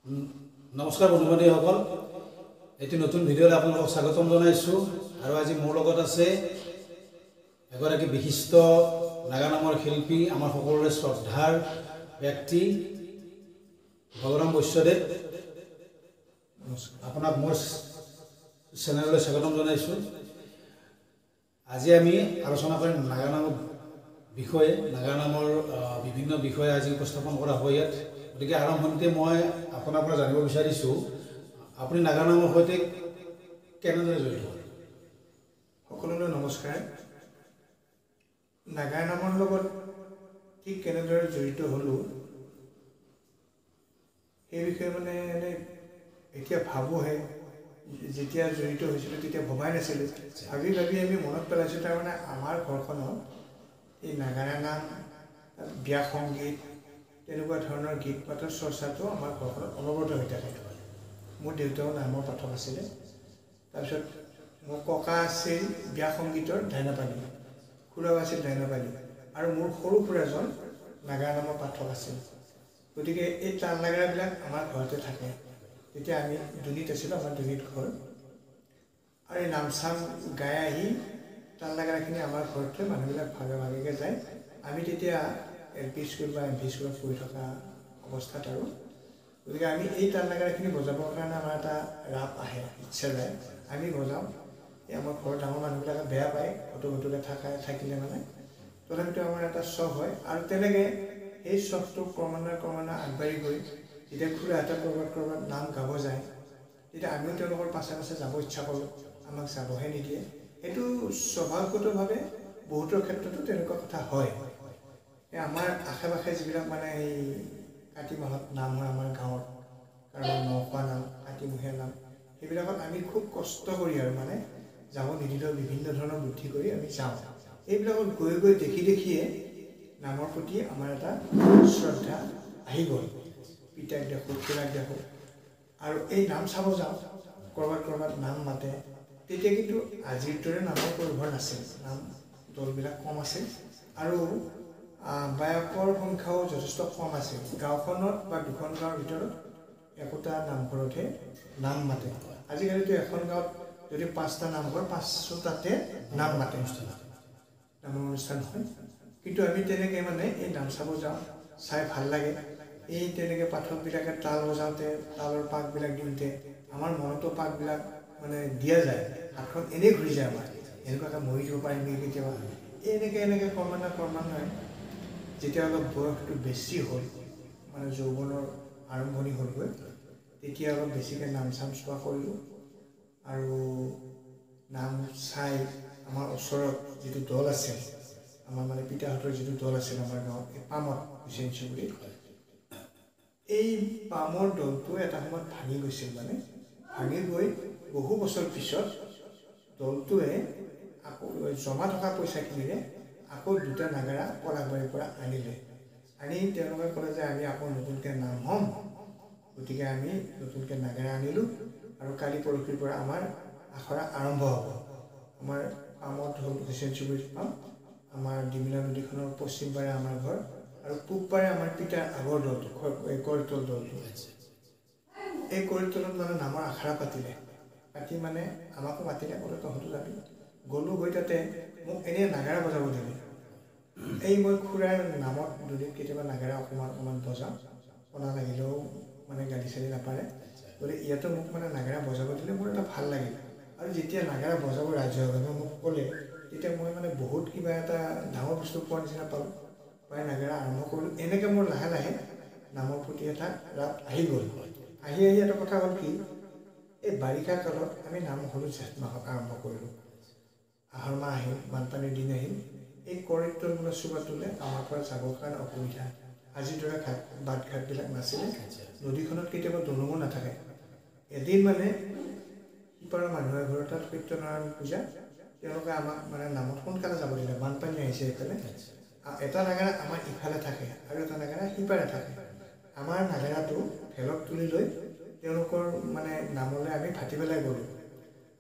নমস্কাৰ বন্ধু বান্ধৱীসকল, এটি নতুন ভিডিঅ'লৈ আপোনালোকক স্বাগতম জনাইছোঁ। আৰু আজি মোৰ লগত আছে এগৰাকী বিশিষ্ট নাগা নামৰ শিল্পী, আমাৰ সকলোৰে শ্ৰদ্ধাৰ ব্যক্তি ভগৰাম বৈশ্যদেৱ। আপোনাক মোৰ চেনেললৈ স্বাগতম জনাইছোঁ। আজি আমি আলোচনা কৰিম নাগা নামৰ বিষয়ে। নাগা নামৰ বিভিন্ন বিষয়ে আজি উপস্থাপন কৰা হয় ইয়াত। গতিকে আৰম্ভণিতে মই আপোনাৰ পৰা জানিব বিচাৰিছোঁ, আপুনি নাগা নামৰ সৈতে কেনেদৰে জড়িত? সকলোলৈ নমস্কাৰ। নাগা নামৰ লগত ঠিক কেনেদৰে জড়িত হ'লোঁ সেই বিষয়ে মানে এতিয়া ভাবোঁহে। যেতিয়া জড়িত হৈছিলোঁ তেতিয়া ভবাই নাছিলোঁ। ভাবি আমি মনত পেলাইছোঁ, তাৰমানে আমাৰ ঘৰখনত এই নাগাৰা নাম, বিয়া সংগীত, তেনেকুৱা ধৰণৰ গীত মাতৰ চৰ্চাটো আমাৰ ঘৰখনত অনবৰত হৈ থাকে। মোৰ দেউতাও নামৰ পাঠক আছিলে। তাৰপিছত মোৰ ককা আছিল বিয়া সংগীতৰ ধাইনাপানী, খুৰাও আছিল ধাইনাপানী, আৰু মোৰ সৰু খুৰাজন নাগাৰা নামৰ পাঠক আছিল। গতিকে এই তাল নাগাৰাবিলাক আমাৰ ঘৰতে থাকে। তেতিয়া আমি দুনীত আছিলোঁ, আমাৰ দুনীত ঘৰ, আৰু এই নাম চাম গাই আহি তাল নাগাৰাখিনি আমাৰ ঘৰত থৈ মানুহবিলাক ভাগে ভাগেকৈ যায়। আমি তেতিয়া LP স্কুল বা MP স্কুলত পঢ়ি থকা অৱস্থাত আৰু। গতিকে আমি এই তাল নাগাৰাখিনি বজাবৰ কাৰণে আমাৰ এটা ৰাপ আহে, ইচ্ছা যায়, আমি বজাওঁ। এই আমাৰ ঘৰৰ ডাঙৰ মানুহবিলাকে বেয়া পায় ঘটুকে থাকিলে মানে, তথাপিতো আমাৰ এটা চখ হয়। আৰু তেনেকৈ সেই চখটো ক্ৰমান্বয়ে আগবাঢ়ি গৈ যেতিয়া খুৰাহঁতে ক'ৰবাত নাম গাব যায়, তেতিয়া আমিও তেওঁলোকৰ পাছে পাছে যাব ইচ্ছা কৰোঁ, আমাক যাবহে নিদিয়ে। এইটো স্বভাৱগতভাৱে বহুতৰ ক্ষেত্ৰতো তেনেকুৱা কথা হয়। আমাৰ আশে পাশে যিবিলাক মানে এই কাতি মাহত নাম হয় আমাৰ গাঁৱত, কাৰোবাৰ নখোৱা নাম, কাতিমহীয়া নাম, সেইবিলাকত আমি খুব কষ্ট কৰি আৰু মানে যাব নিদিলেও বিভিন্ন ধৰণৰ বুদ্ধি কৰি আমি যাওঁ। এইবিলাকত গৈ দেখিয়ে নামৰ প্ৰতি আমাৰ এটা শ্ৰদ্ধা আহি গ'ল। পিতাক দেখোঁ, খুৰাক দেখোঁ, আৰু এই নাম চাব যাওঁ, ক'ৰবাত নাম মাতে। তেতিয়া কিন্তু আজিৰ দৰে নামৰ প্ৰয়োভৰ নাছিল, নাম দলবিলাক কম আছিল, আৰু বায়কৰ সংখ্যাও যথেষ্ট কম আছিল। গাঁওখনত বা দুখন গাঁৱৰ ভিতৰত একোটা নামঘৰতহে নাম মাতে। আজিকালিতো এখন গাঁৱত যদি 5টা নামঘৰ, 5টাতে নাম মাতে, নামৰ অনুষ্ঠান হয়। কিন্তু আমি তেনেকৈ মানে এই নাম চাব যাওঁ, চাই ভাল লাগে। এই তেনেকৈ পাঠকবিলাকে তাল বজাওঁতে, তালৰ পাকবিলাক দিওঁতে আমাৰ মনতো পাকবিলাক মানে দিয়া যায়, হাতখন এনেই ঘূৰি যায় আমাৰ, এনেকুৱাকৈ মৰি দিব পাৰিম নেকি কেতিয়াবা। এনেকৈ ক্ৰমান্বয়ে যেতিয়া অলপ বয়সটো বেছি হ'ল, মানে যৌৱনৰ আৰম্ভণি হ'লগৈ, তেতিয়া অলপ বেছিকৈ নাম চাম চোৱা কৰিলোঁ। আৰু নাম চাই আমাৰ ওচৰত যিটো দল আছিল, আমাৰ মানে পিতাহঁতৰ যিটো দল আছিল আমাৰ গাঁৱত, এই পামত হুছেইন চুবুৰীত, এই পামৰ দলটো এটা সময়ত ভাঙি গৈছিল। মানে ভাঙি গৈ বহু বছৰ পিছত দলটোৱে আকৌ জমা থকা পইচাখিনিৰে আকৌ 2টা নাগাৰা পলাশবাৰীৰ পৰা আনিলে। আনি তেওঁলোকে ক'লে যে আমি আকৌ নতুনকৈ নাম হ'ম, গতিকে আমি নতুনকৈ নাগাৰা আনিলোঁ, আৰু কালি পৰহিৰ পৰা আমাৰ আখৰা আৰম্ভ হ'ব। আমাৰ পামত হ'ল হুছেইন চুবুৰীত পাম, আমাৰ ডিমিলা নদীখনৰ পশ্চিম পাৰে আমাৰ ঘৰ, আৰু পূব পাৰে আমাৰ পিতাৰ আগৰ দলটো, এই কৰিতল দলটো। এই কৰিতলত মানে নামৰ আখৰা পাতিলে, পাতি মানে আমাকো মাতিলে, ক'লে তহঁতো যাবি। গ'লোঁ, গৈ তাতে মোক এনেই নাগাৰা বজাব দিলে। এই মই খুৰাৰ নামত দুদিন কেতিয়াবা নাগাৰা অকণমান বজাওঁ, শুনা লাগিলেও মানে গালি চালি নাপাৰে। গতিকে ইয়াতো মোক মানে নাগাৰা বজাব দিলে, মোৰ এটা ভাল লাগিল। আৰু যেতিয়া নাগাৰা বজাব ৰাজহুৱাভাৱে মোক ক'লে, তেতিয়া মই মানে বহুত কিবা এটা ডাঙৰ বস্তু পোৱাৰ নিচিনা পালোঁ। প্ৰায় নাগাৰা আৰম্ভ কৰিলোঁ। এনেকৈ মোৰ লাহে লাহে নামৰ প্ৰতি এটা ৰাপ আহি গ'ল। আহি এটা কথা হ'ল কি, এই বাৰিষা কালত আমি নাম হ'লোঁ জেঠ মাহত আৰম্ভ কৰিলোঁ। আহাৰ মাহ আহিল, বানপানীৰ দিন আহিল, এই কৰিতল বোলা চুবাটোলৈ আমাৰ পৰা যাবৰ কাৰণে অসুবিধা। আজিৰ দৰে বাটঘাটবিলাক নাছিলে, নদীখনত কেতিয়াবা দলঙো নাথাকে। এদিন মানে সিপাৰৰ মানুহ এঘৰৰ তাত সত্যনাৰায়ণ পূজা, তেওঁলোকে আমাক মানে নামত সোনকালে যাব দিলে, বানপানী আহিছে এইফালে। এটা নাগাৰা আমাৰ ইফালে থাকে আৰু এটা নাগাৰা সিপাৰে থাকে। আমাৰ নাগাৰাটো ভেলত তুলি লৈ তেওঁলোকৰ মানে নামলৈ আমি ভাটিবেলাই গ'লোঁ।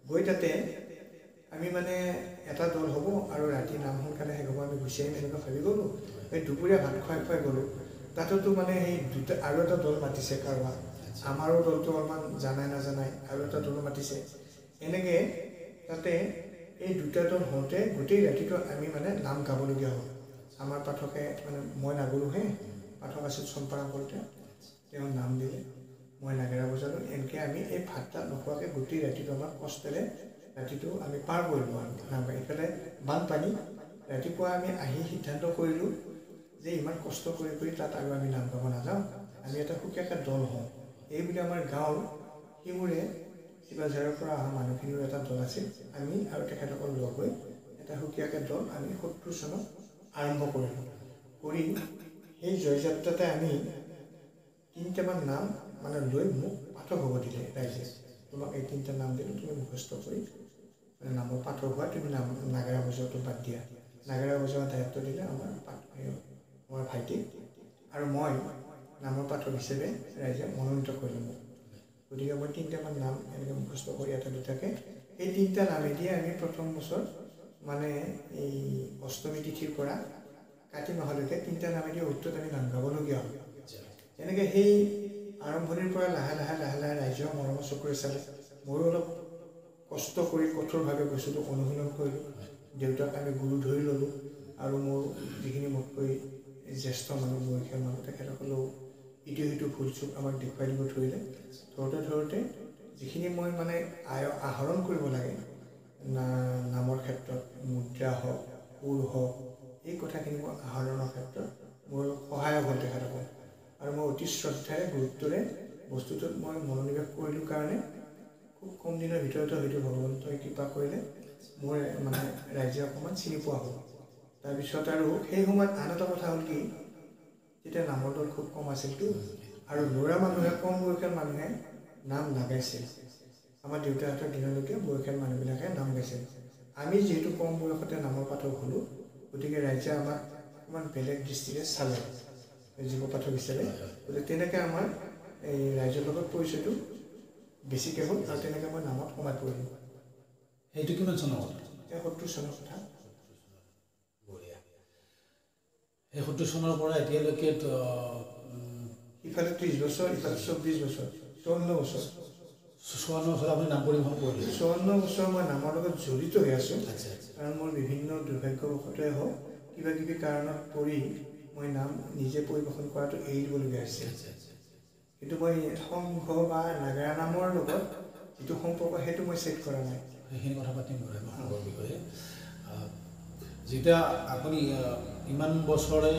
গৈ তাতে আমি মানে এটা দল হ'ব, আৰু ৰাতি নাম সোনকালে শেষ হ'ব, আমি গুচি আহিম এনেকুৱা ভাবি গ'লোঁ। এই দুপৰীয়া ভাত খুৱাই গ'লোঁ। তাতোতো মানে সেই আৰু এটা দল মাতিছে কাৰোবাক, আমাৰো দলটো অলপমান জানাই নাজানাই আৰু এটা দল মাতিছে এনেকৈ তাতে এই দুটা দল হওঁতে গোটেই ৰাতিটো আমি মানে নাম গাবলগীয়া হ'ল আমাৰ পাঠকে মানে মই নাগলোহে পাঠক আছিল চম্পাৰাম কৰোঁতে তেওঁ নাম দিলে মই নাগেৰা বজালোঁ এনেকৈ আমি এই ভাতটা নোখোৱাকৈ গোটেই ৰাতিটো আমাৰ কষ্টেৰে ৰাতিটো আমি পাৰ কৰিলোঁ আৰু নাম গাই ইফালে বানপানী ৰাতিপুৱা আমি আহি সিদ্ধান্ত কৰিলোঁ যে ইমান কষ্ট কৰি কৰি তাত আৰু আমি নাম গাব নাযাওঁ আমি এটা সুকীয়াকৈ দল হওঁ এইবুলি আমাৰ গাঁৱৰ সিমূৰে শিৱাঝাৰৰ পৰা অহা মানুহখিনিৰ এটা দল আছিল আমি আৰু তেখেতসকল লগ হৈ এটা সুকীয়াকৈ দল আমি 70 চনত আৰম্ভ কৰিলোঁ কৰি সেই জয়যাত্ৰাতে আমি 3টামান নাম মানে লৈ মোক পাঠক হ'ব দিলে ৰাইজে তোমাক এই 3টা নাম দিলোঁ তুমি মুখস্থ কৰি মানে নামৰ পাঠক হোৱা তুমি নাম নাগেৰা বজোৱাটো বাদ দিয়া নাগেৰা বজোৱাৰ দায়িত্ব দিলে আমাৰ ভাইটিক আৰু মই নামৰ পাঠক হিচাপে ৰাইজে মনোনীত কৰিলোঁ মোক গতিকে মই 3টামান নাম এনেকৈ মুখস্থ কৰি এটা দুটাকৈ এই 3টা নামেদিয়ে আমি প্ৰথম বছৰ মানে এই অষ্টমী তিথিৰ পৰা কাতি মাহলৈকে 3টা নামেদি উত্তৰত আমি নাম গাবলগীয়া হ'ল এনেকৈ সেই আৰম্ভণিৰ পৰা লাহে লাহে ৰাইজৰ মৰমৰ চকুৰে চালে ময়ো অলপ কষ্ট কৰি কঠোৰভাৱে বস্তুটো অনুশীলন কৰিলোঁ দেউতাক আমি গুৰু ধৰি ল'লোঁ আৰু মোৰ যিখিনি মোতকৈ জ্যেষ্ঠ মানুহ বয়সীয়াল মানুহ তেখেতসকলেও ইটো সিটো ভুল চুক আমাক দেখুৱাই দিব ধৰিলে ধৰোঁতে যিখিনি মই মানে আহৰণ কৰিব লাগে নামৰ ক্ষেত্ৰত মুদ্ৰা হওক সুৰ হওক এই কথাখিনি মই আহৰণৰ ক্ষেত্ৰত মোৰ সহায়ক হ'ল তেখেতসকল আৰু মই অতি শ্ৰদ্ধাৰে গুৰুত্বৰে বস্তুটোত মই মনোনিৱেশ কৰিলোঁ কাৰণে খুব কম দিনৰ ভিতৰতে হয়তো ভগৱন্তই কৃপা কৰিলে মোৰ মানে ৰাইজে অকণমান চিনি পোৱা হ'ল তাৰপিছত আৰু সেই সময়ত আন এটা কথা হ'ল কি তেতিয়া নামৰ দল খুব কম আছিলতো আৰু ল'ৰা মানুহে কম বয়সীয়াল মানুহে নাম নাগাইছিল আমাৰ দেউতাহঁতৰ দিনলৈকে বয়সীয়াল মানুহবিলাকে নাম গাইছিল আমি যিহেতু কম বয়সতে নামৰ পাঠক হ'লোঁ গতিকে ৰাইজে আমাক অকণমান বেলেগ দৃষ্টিৰে চালে যুৱ পাঠক হিচাপে গতিকে তেনেকৈ আমাৰ এই ৰাইজৰ লগত পৰিচয়টো বেছিকৈ হ'ল আৰু তেনেকৈ মই নামত সোমাই পৰিলোঁ সেইটো কিমান চনৰ কথা 70 চনৰ কথা বঢ়িয়া এই 70 চনৰ পৰা এতিয়ালৈকে ইফালে 30 বছৰ ইফালে 24 বছৰ 54 বছৰ 54 বছৰ আপুনি নাম পৰিৱেশন কৰিলে 54 বছৰ মই নামৰ লগত জড়িত হৈ আছোঁ কাৰণ মোৰ বিভিন্ন দুৰ্ভাগ্যবশতই হওক কিবা কিবি কাৰণত পৰি মই নাম নিজে পৰিৱেশন কৰাটো এৰি দিবলগীয়া হৈছে কিন্তু মই সংঘ বা নাগেৰা নামৰ লগত যিটো সম্পৰ্ক সেইটো মই চেক কৰা নাই সেইখিনি কথা পাতিম সংঘৰ বিষয়ে যেতিয়া আপুনি ইমান বছৰে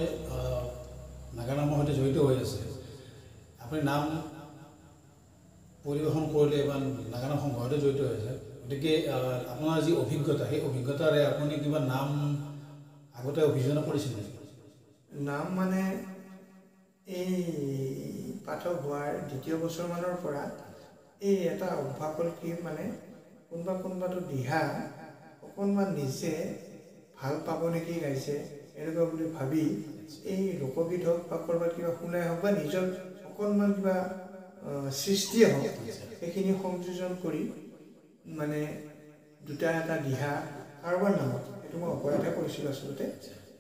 নাগেৰা নামৰ সৈতে জড়িত হৈ আছে আপুনি নাম পৰিৱেশন কৰিলে বা নাগেৰা নাম সংঘৰ সৈতে জড়িত হৈ আছে গতিকে আপোনাৰ যি অভিজ্ঞতা সেই অভিজ্ঞতাৰে আপুনি কিবা নাম আগতে অভিযোজন কৰিছিল নেকি নাম মানে এই পাঠক হোৱাৰ 2য় বছৰমানৰ পৰা এই এটা অভ্যাস হ'ল কি মানে কোনোবাটো দিহা অকণমান নিজে ভাল পাব নেকি গাইছে এনেকুৱা বুলি ভাবি এই লোকগীত হওক বা ক'ৰবাত কিবা শুনাই হওক বা নিজৰ অকণমান কিবা সৃষ্টিয়ে হওক সেইখিনি সংযোজন কৰি মানে দুটা এটা দিহা কাৰোবাৰ নামত সেইটো মই অপৰাধে কৰিছিলোঁ আচলতে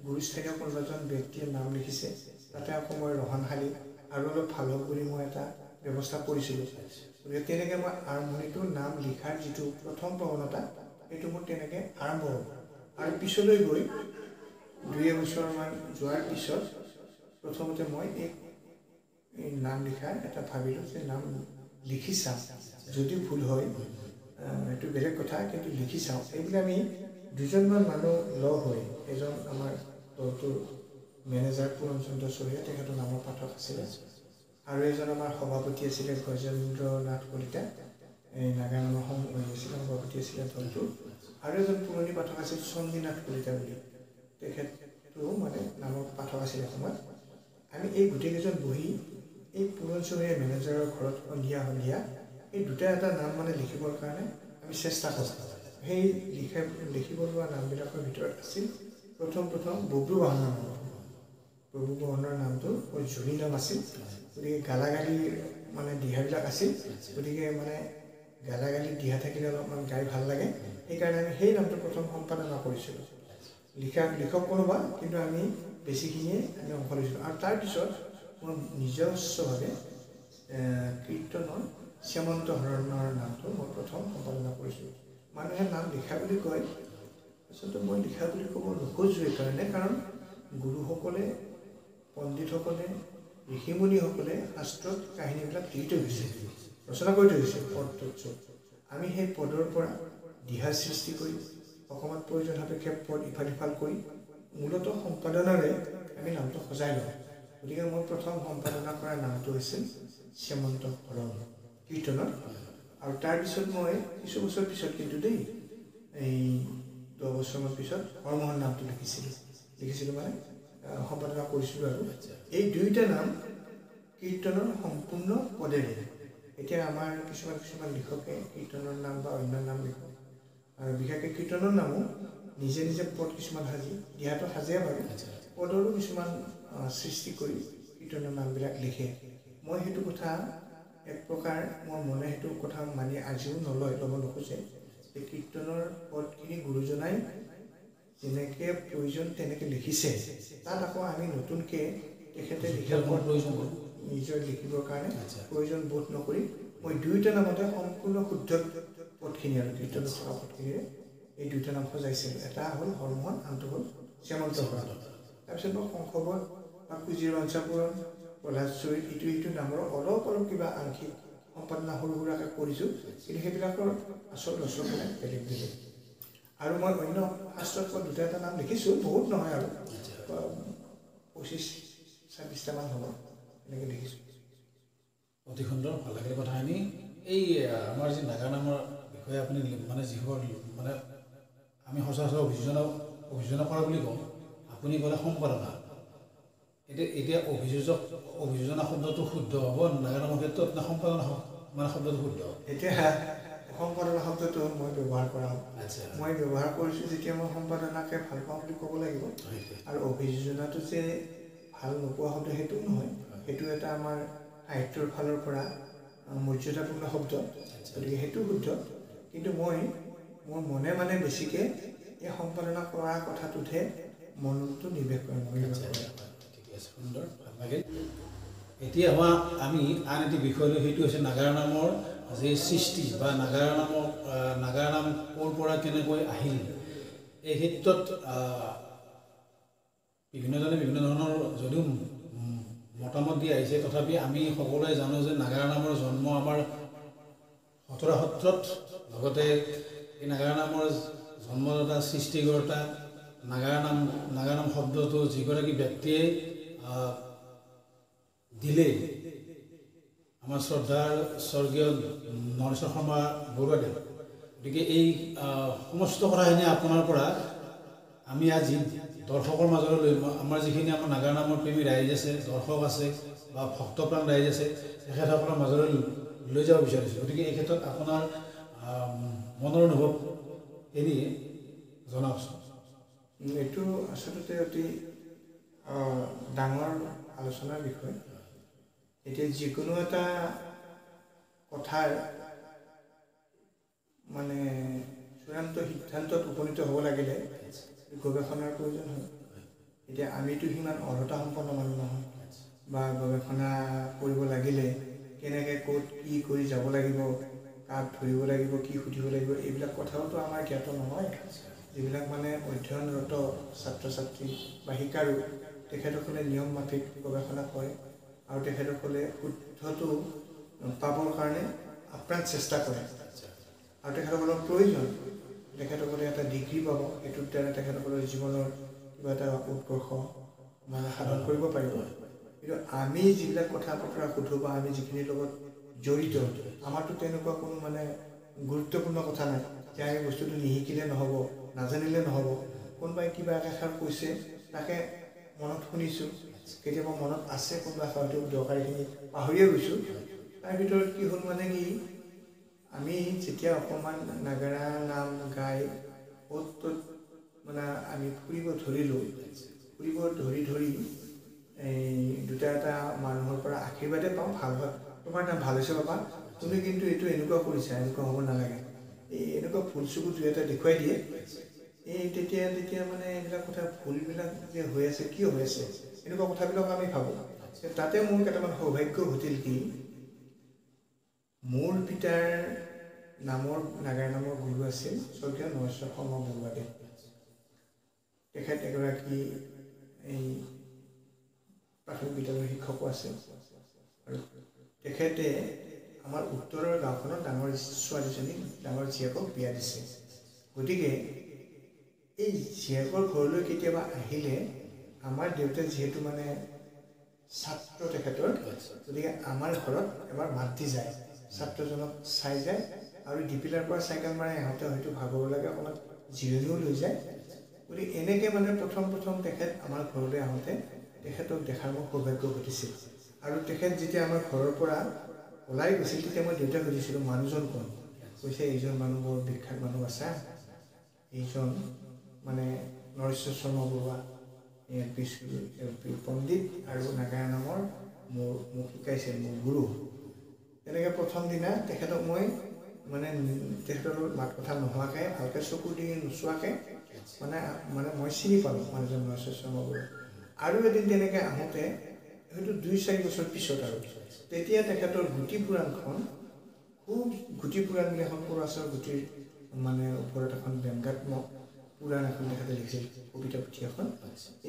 গুৰুস্থানীয় কোনোবাজন ব্যক্তিয়ে নাম লিখিছে তাতে আকৌ মই ৰহনশালী আৰু অলপ ভাল হওক বুলি মই এটা ব্যৱস্থা কৰিছিলোঁ গতিকে তেনেকৈ মই আৰম্ভণিটো নাম লিখাৰ যিটো প্ৰথম প্ৰৱণতা সেইটো মোৰ তেনেকৈ আৰম্ভ হ'ল আৰু পিছলৈ গৈ 2 বছৰমান যোৱাৰ পিছত প্ৰথমতে মই এই নাম লিখাৰ এটা ভাবিলোঁ যে নাম লিখি চাওঁ যদি ভুল হয় এইটো বেলেগ কথা কিন্তু লিখি চাওঁ এইবুলি আমি 2জনমান মানুহ লগ হৈ এজন আমাৰ দলটোৰ মেনেজাৰ পুৰণ চন্দ্ৰ চহৰীয়া তেখেতৰ নামৰ পাঠক আছিলে আৰু এজন আমাৰ সভাপতি আছিলে গজেন্দ্ৰ নাথ কলিতা এই নাগেৰা নামৰ সভাপতি আছিলে দলটোৰ আৰু এজন পুৰণি পাঠক আছিল চন্দীনাথ কলিতা বুলি তেখেতো মানে নামৰ পাঠক আছিলে সময়ত আমি এই গোটেইকেইজন বহি এই পুৰণ চহৰীয়া মেনেজাৰৰ ঘৰত সন্ধিয়া এই দুটা এটা নাম মানে লিখিবৰ কাৰণে আমি চেষ্টা কৰিছোঁ সেই লিখিব লোৱা নামবিলাকৰ ভিতৰত আছিল প্ৰথম বব্ৰু বাহনৰ নাম প্ৰভু বাহনৰ নামটো বৰ জুৰি নাম আছিল গতিকে গালাগালি মানে দিহাবিলাক আছিল গতিকে মানে গালাগালি দিহা থাকিলে অলপমান গাই ভাল লাগে সেইকাৰণে আমি সেই নামটো প্ৰথম সম্পাদনা কৰিছিলোঁ লিখক কোনোবা কিন্তু আমি বেছিখিনিয়ে আমি অংশ লৈছিলোঁ আৰু তাৰপিছত মোৰ নিজস্বভাৱে কীৰ্তনৰ শ্যামন্ত হৰণৰ নামটো মই প্ৰথম সম্পাদনা কৰিছোঁ। মানুহে নাম লিখা বুলি কয়, আচলতে মই লিখা বুলি ক'ব নোখোজোঁ এইকাৰণে, কাৰণ গুৰুসকলে, পণ্ডিতসকলে, ঋষিমুনিসকলে শাস্ত্ৰত কাহিনীবিলাক দি থৈ গৈছে, ৰচনা কৰি থৈ গৈছে পদটোত। আমি সেই পদৰ পৰা দিহা সৃষ্টি কৰি অকণমান প্ৰয়োজন সাপেক্ষে পদ ইফাল সিফাল কৰি মূলতঃ সম্পাদনাৰে আমি নামটো সজাই লওঁ। গতিকে মই প্ৰথম সম্পাদনা কৰা নামটো হৈছিল শ্যামন্ত হৰণ কীৰ্তনত। আৰু তাৰপিছত মই কিছু বছৰ পিছত কিন্তু দেই, এই 10 বছৰমান পিছত হৰমোহন নামটো লিখিছিলোঁ মানে সম্পাদনা কৰিছিলোঁ। আৰু এই দুয়োটা নাম কীৰ্তনৰ সম্পূৰ্ণ পদেৰে। এতিয়া আমাৰ কিছুমান লিখকে কীৰ্তনৰ নাম বা অন্য নাম লিখে, আৰু বিশেষকৈ কীৰ্তনৰ নামো নিজে নিজে পদ কিছুমান সাজি দিহাটো সাজে, বাৰু পদৰো কিছুমান সৃষ্টি কৰি কীৰ্তনৰ নামবিলাক লিখে। মই সেইটো কথা এক প্ৰকাৰ মোৰ মনে সেইটো কথা মানি আজিও ল'ব নোখোজে যে কীৰ্তনৰ পদখিনি গুৰুজনাই যেনেকৈ প্ৰয়োজন তেনেকৈ লিখিছে, তাত আকৌ আমি নতুনকৈ তেখেতে লিখাৰ পদ নিজৰ লিখিবৰ কাৰণে প্ৰয়োজন বোধ নকৰি মই দুয়োটা নামতে সম্পূৰ্ণ শুদ্ধ পদখিনি আৰু কীৰ্তনত থকা পদখিনিৰে এই দুয়োটা নাম সজাইছিলোঁ। এটা হ'ল হৰমোহন, আনটো হ'ল শ্যামন্ত হৰণ। তাৰপিছত মই শংকৰৱধ বা কুজিৰ বাঞ্ছাপুৰণ, প্ৰহ্লাদ চৰিত, ইটো নামৰ অলপ কিবা আংশিক সম্পাদনা সৰু সুৰাকৈ কৰিছোঁ, কিন্তু সেইবিলাকৰ আচল ৰচনা বেলেগ বেলেগ। আৰু মই অন্য শাস্ত্ৰত মই দুটা নাম লিখিছোঁ, বহুত নহয় আৰু 25-26টামান হ'ব, এনেকৈ লিখিছোঁ। অতি সুন্দৰ, ভাল লাগিলে কথাখিনি। এই আমাৰ যি নাগা নামৰ বিষয়ে আপুনি মানে যিবোৰ মানে আমি সচৰাচৰ অভিযোজনা কৰা বুলি কওঁ, আপুনি ক'লে সম্পাদনা। এতিয়া অভিযোজনা শব্দটো শুদ্ধ হ'ব নাগা নামৰ ক্ষেত্ৰত, না সম্পাদনা মানে শব্দটো শুদ্ধ? এতিয়া সম্পাদনা শব্দটো মই ব্যৱহাৰ কৰা হয়। মই ব্যৱহাৰ কৰিছোঁ যেতিয়া মই সম্পাদনাকে ভাল পাওঁ বুলি ক'ব লাগিব। আৰু অভিযোজনাটো যে ভাল নোপোৱা শব্দ সেইটোও নহয়, সেইটো এটা আমাৰ সাহিত্যৰ ফালৰ পৰা মৰ্যাদাপূৰ্ণ শব্দ, গতিকে সেইটো শুদ্ধ। কিন্তু মই মোৰ মনে বেছিকৈ এই সম্পাদনা কৰা কথাটোতহে মনটো নিৱেশ কৰিম। ঠিকে আছে, সুন্দৰ, ভাল লাগিল। এতিয়া আমি আন এটি বিষয় লৈ, সেইটো হৈছে নাগাৰা নামৰ যি সৃষ্টি বা নাগাৰা নাম ক'ৰ পৰা কেনেকৈ আহিল। এই ক্ষেত্ৰত বিভিন্নজনে বিভিন্ন ধৰণৰ যদিও মতামত দি আহিছে, তথাপি আমি সকলোৱে জানো যে নাগাৰা নামৰ জন্ম আমাৰ খটৰা সত্ৰত, লগতে এই নাগাৰা নামৰ জন্মদাতা, সৃষ্টিকৰ্তা নাগাৰা নাম শব্দটো যিগৰাকী ব্যক্তিয়ে দিলে, আমাৰ শ্ৰদ্ধাৰ স্বৰ্গীয় নৰেশ্বৰ শৰ্মা বৰুৱাদেৱ। গতিকে এই সমস্ত কথাখিনি আপোনাৰ পৰা আমি আজি দৰ্শকৰ মাজলৈ লৈ, আমাৰ যিখিনি আমাৰ নাগাৰা নামৰ প্ৰেমী ৰাইজ আছে, দৰ্শক আছে বা ভক্তপ্ৰাণ ৰাইজ আছে, তেখেতসকলৰ মাজলৈ লৈ যাব বিচাৰিছোঁ। গতিকে এই ক্ষেত্ৰত আপোনাৰ মনৰ অনুভৱখিনি জনাওকচোন। এইটো আচলতে অতি ডাঙৰ আলোচনাৰ বিষয়। এতিয়া যিকোনো এটা কথাৰ মানে চূড়ান্ত সিদ্ধান্তত উপনীত হ'ব লাগিলে গৱেষণাৰ প্ৰয়োজন হয়। এতিয়া আমিতো সিমান অৰ্হতা সম্পন্ন মানুহ নহয়, বা গৱেষণা কৰিব লাগিলে কেনেকৈ ক'ত কি কৰি যাব লাগিব, কাক ধৰিব লাগিব, কি সুধিব লাগিব, এইবিলাক কথাওতো আমাৰ জ্ঞাত নহয়। যিবিলাক মানে অধ্যয়নৰত ছাত্ৰ ছাত্ৰী বা শিকাৰু, তেখেতসকলে নিয়ম মাফিক গৱেষণা কৰে আৰু তেখেতসকলে শুদ্ধটো পাবৰ কাৰণে আপ্ৰাণ চেষ্টা কৰে। আৰু তেখেতসকলৰ প্ৰয়োজন, তেখেতসকলে এটা ডিগ্ৰী পাব, সেইটোৰ দ্বাৰা তেখেতসকলৰ জীৱনৰ কিবা এটা উৎকৰ্ষ মানে সাধন কৰিব পাৰিব। কিন্তু আমি যিবিলাক কথা বতৰা সুধোঁ বা আমি যিখিনিৰ লগত জড়িত, আমাৰতো তেনেকুৱা কোনো মানে গুৰুত্বপূৰ্ণ কথা নাই যে আমি বস্তুটো নিশিকিলে নহ'ব, নাজানিলে নহ'ব। কোনোবাই কিবা এষাৰ কৈছে, তাকে মনত শুনিছোঁ, কেতিয়াবা মনত আছে, কোনোবা হয়তো দৰকাৰীখিনি পাহৰিয়ে গৈছোঁ। তাৰ ভিতৰত কি হ'ল মানে কি, আমি যেতিয়া অকণমান নাগাৰা নাম গাই অ'ত ত'ত মানে আমি ফুৰিব ধৰিলোঁ, ধৰি এই দুটা এটা মানুহৰ পৰা আশীৰ্বাদে পাওঁ, ভাল হয়, তোমাৰ নাম ভাল হৈছে বাবা, তুমি কিন্তু এইটো এনেকুৱা কৰিছা, এনেকুৱা হ'ব নালাগে, এই এনেকুৱা ভুল চুকু দুই এটা দেখুৱাই দিয়ে। এই তেতিয়া মানে এইবিলাক কথা ভুলবিলাক যে হৈ আছে, কিয় হৈ আছে, এনেকুৱা কথাবিলাক আমি ভাবোঁ। তাতে মোৰ কেইটামান সৌভাগ্য ঘটিল কি, মোৰ পিতাৰ নামৰ নাগাৰা নামৰ গুৰু আছিল স্বৰ্গীয় নৰেশ্বৰ শৰ্মা বৰুৱাদেৱ। তেখেত এগৰাকী এই প্ৰাথমিক বিদ্যালয়ৰ শিক্ষকো আছিল আৰু তেখেতে আমাৰ উত্তৰৰ গাঁওখনত ডাঙৰ ছোৱালীজনী ডাঙৰ জীয়েকক বিয়া দিছে। গতিকে এই জীয়েকৰ ঘৰলৈ কেতিয়াবা আহিলে আমাৰ দেউতাই যিহেতু মানে ছাত্ৰ তেখেতৰ, গতিকে আমাৰ ঘৰত এবাৰ মাত দি যায়, ছাত্ৰজনক চাই যায় আৰু ডিপিলাৰ পৰা চাইকেল মাৰি আহোঁতে হয়তো ভাগৰ লাগে, অকণমান জিৰণিও লৈ যায়। গতিকে এনেকৈ মানে প্ৰথম তেখেত আমাৰ ঘৰলৈ আহোঁতে তেখেতক দেখাৰ মোৰ সৌভাগ্য ঘটিছিল। আৰু তেখেত যেতিয়া আমাৰ ঘৰৰ পৰা ওলাই গৈছিল তেতিয়া মই দেউতাক সুধিছিলোঁ মানুহজন কোন? কৈছে এইজন মানুহ বৰ বিখ্যাত মানুহ আছে, এইজন মানে নৰেশ্বৰ শৰ্মা বৰুৱা এল পি পণ্ডিত আৰু নাগাৰা নামৰ মোক শিকাইছিল মোৰ গুৰু। তেনেকৈ প্ৰথম দিনা তেখেতক মই মানে তেখেতৰ মাত কথা নোহোৱাকৈ ভালকৈ চকু দি নোচোৱাকৈ মানে মই চিনি পালোঁ মানুহজন নৰেশ্বৰ শৰ্মা বৰুৱা। আৰু এদিন তেনেকৈ আহোঁতে হয়তো 2-4 বছৰ পিছত আৰু তেতিয়া তেখেতৰ গুটি পুৰাণখন খুব গুটি পুৰাণ বুলি এখন পৰাচৰ গুটিৰ মানে ওপৰত এখন ব্যংগাত্মক পুৰাণ এখন তেখেতে লিখিছিল, কবিতা পুথি এখন।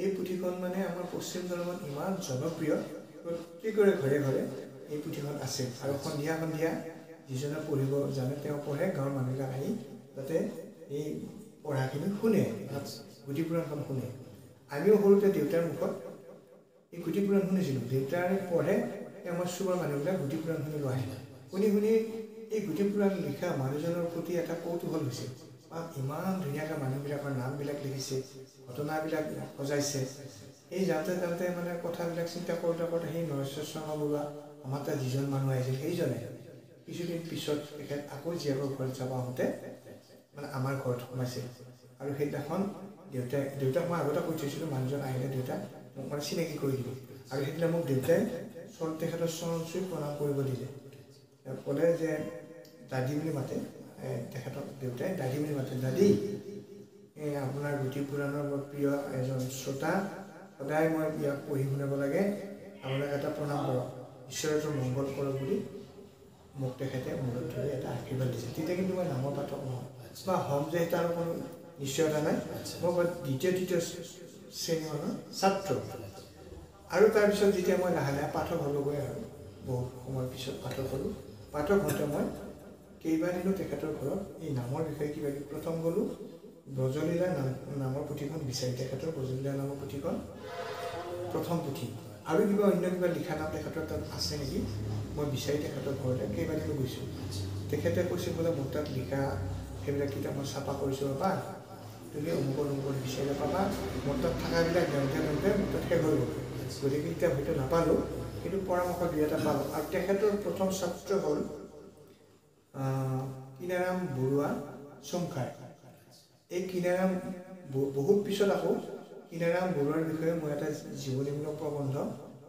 এই পুথিখন মানে আমাৰ পশ্চিম ধৰ্মত ইমান জনপ্ৰিয়, প্ৰত্যেকৰে ঘৰে ঘৰে এই পুথিখন আছে। আৰু সন্ধিয়া যিজনে পঢ়িব জানে তেওঁ পঢ়ে, গাঁৱৰ মানুহবিলাক আহি যাতে এই পঢ়াখিনি শুনে, গুটি পুৰাণখন শুনে। আমিও সৰুতে দেউতাৰ মুখত এই গুটি পুৰাণ শুনিছিলোঁ। দেউতাৰে পঢ়ে, আমাৰ চুবৰ মানুহবিলাক গুটি পুৰাণ শুনিব আহে। শুনি এই গুটি পুৰাণ লিখা মানুহজনৰ প্ৰতি এটা কৌতূহল হৈছিল, বা ইমান ধুনীয়াকৈ মানুহবিলাকৰ নামবিলাক লিখিছে, ঘটনাবিলাক সজাইছে। এই যাওঁতে মানে কথাবিলাক চিন্তা কৰোঁতে সেই নৰেশ্বৰ শৰ্মা বৰুৱা আমাৰ তাত যিজন মানুহ আহিছিল সেইজনে কিছুদিন পিছত তেখেত আকৌ জীয়েকৰ ঘৰত যাব আহোঁতে মানে আমাৰ ঘৰত সোমাইছিল। আৰু সেইদিনাখন দেউতাক মই আগতে কৈ থৈছিলোঁ মানুহজন আহিলে দেউতাক মোক মানে চিনাকি কৰি দিব। আৰু সেইদিনা মোক দেউতাই তেখেতৰ চৰণ চুই প্ৰণাম কৰিব দিলে, ক'লে যে দাদী বুলি মাতে তেখেতক, দেউতাই দাদী বুলি মাতে, দাদী আপোনাৰ গুটি পুৰাণৰ বৰ প্ৰিয় এজন শ্ৰোতা, সদায় মই ইয়াক পঢ়ি শুনাব লাগে, আপোনাক এটা প্ৰণাম কৰক, ঈশ্বৰটো মংগল কৰক বুলি মোক তেখেতে মূৰত ধৰি এটা আশীৰ্বাদ দিছে। তেতিয়া কিন্তু মই নামৰ পাঠক নহয় বা হ'ম যে তাৰ কোনো নিশ্চয়তা নাই, মই দ্বিতীয় শ্ৰেণীমানৰ ছাত্ৰ। আৰু তাৰপিছত যেতিয়া মই লাহে পাঠক হ'লোগৈ আৰু বহুত সময়ৰ পিছত পাঠক হ'লোঁ, পাঠক হওঁতে মই কেইবাদিনো তেখেতৰ ঘৰত এই নামৰ বিষয়ে কিবা কিবি প্ৰথম গ'লোঁ, ব্ৰজলীলা নামৰ পুথিখন বিচাৰি, তেখেতৰ ব্ৰজলীলা নামৰ পুথিখন প্ৰথম পুথি। আৰু অন্য কিবা লিখা নাম তেখেতৰ তাত আছে নেকি মই বিচাৰি তেখেতৰ ঘৰতে কেইবাদিনো গৈছোঁ। তেখেতে কৈছিল বোলে মোৰ তাত লিখা সেইবিলাক কিতাপ মই চাফা কৰিছোঁ, বা তুমি অমুকত বিচাৰিলে পাবা, মোৰ তাত থকাবিলাক দেওঁতে মোৰ তাত শেষ হৈ গ'ল। গতিকে কিতাপ হয়তো নাপালোঁ, কিন্তু পৰামৰ্শ 2-এটা পালোঁ। আৰু তেখেতৰ প্ৰথম ছাত্ৰ হ'ল কিনাৰাম বৰুৱা চমকাৰ। এই কিনাৰাম বহুত পিছত আকৌ কিনাৰাম বৰুৱাৰ বিষয়ে মই এটা জীৱনীমূলক প্ৰবন্ধ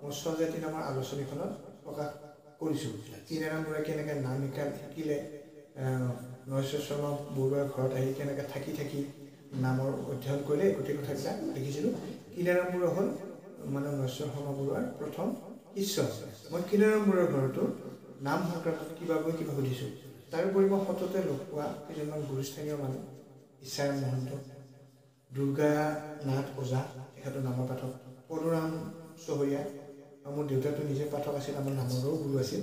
মোৰ স্বজাতি নামৰ আলোচনীখনত প্ৰকাশ কৰিছোঁ। কিনাৰাম বৰুৱাই কেনেকৈ নাম শিকিলে, নৰেশ্বৰ শৰ্মা বৰুৱাৰ ঘৰত আহি কেনেকৈ থাকি নামৰ অধ্যয়ন কৰিলে, গোটেই কথাবিলাক লিখিছিলোঁ। কিনাৰাম বৰুৱা হ'ল মানে নৰেশ্বৰ শৰ্মা বৰুৱাৰ প্ৰথম শিষ্য। মই কিনাৰাম বৰুৱাৰ ঘৰতো নাম সংক্ৰান্তত কিবা সুধিছোঁ। তাৰোপৰি মই সততে লগ পোৱা কেইজনমান গুৰুস্থানীয় মানুহ, ইচ্ছাৰাম মহন্ত, দুৰ্গানাথ ওজা তেখেতৰ নামৰ পাঠক, পদুৰাম চহৰীয়া, আৰু মোৰ দেউতাটো নিজে পাঠক আছিল, আমাৰ নামৰো গুৰু আছিল।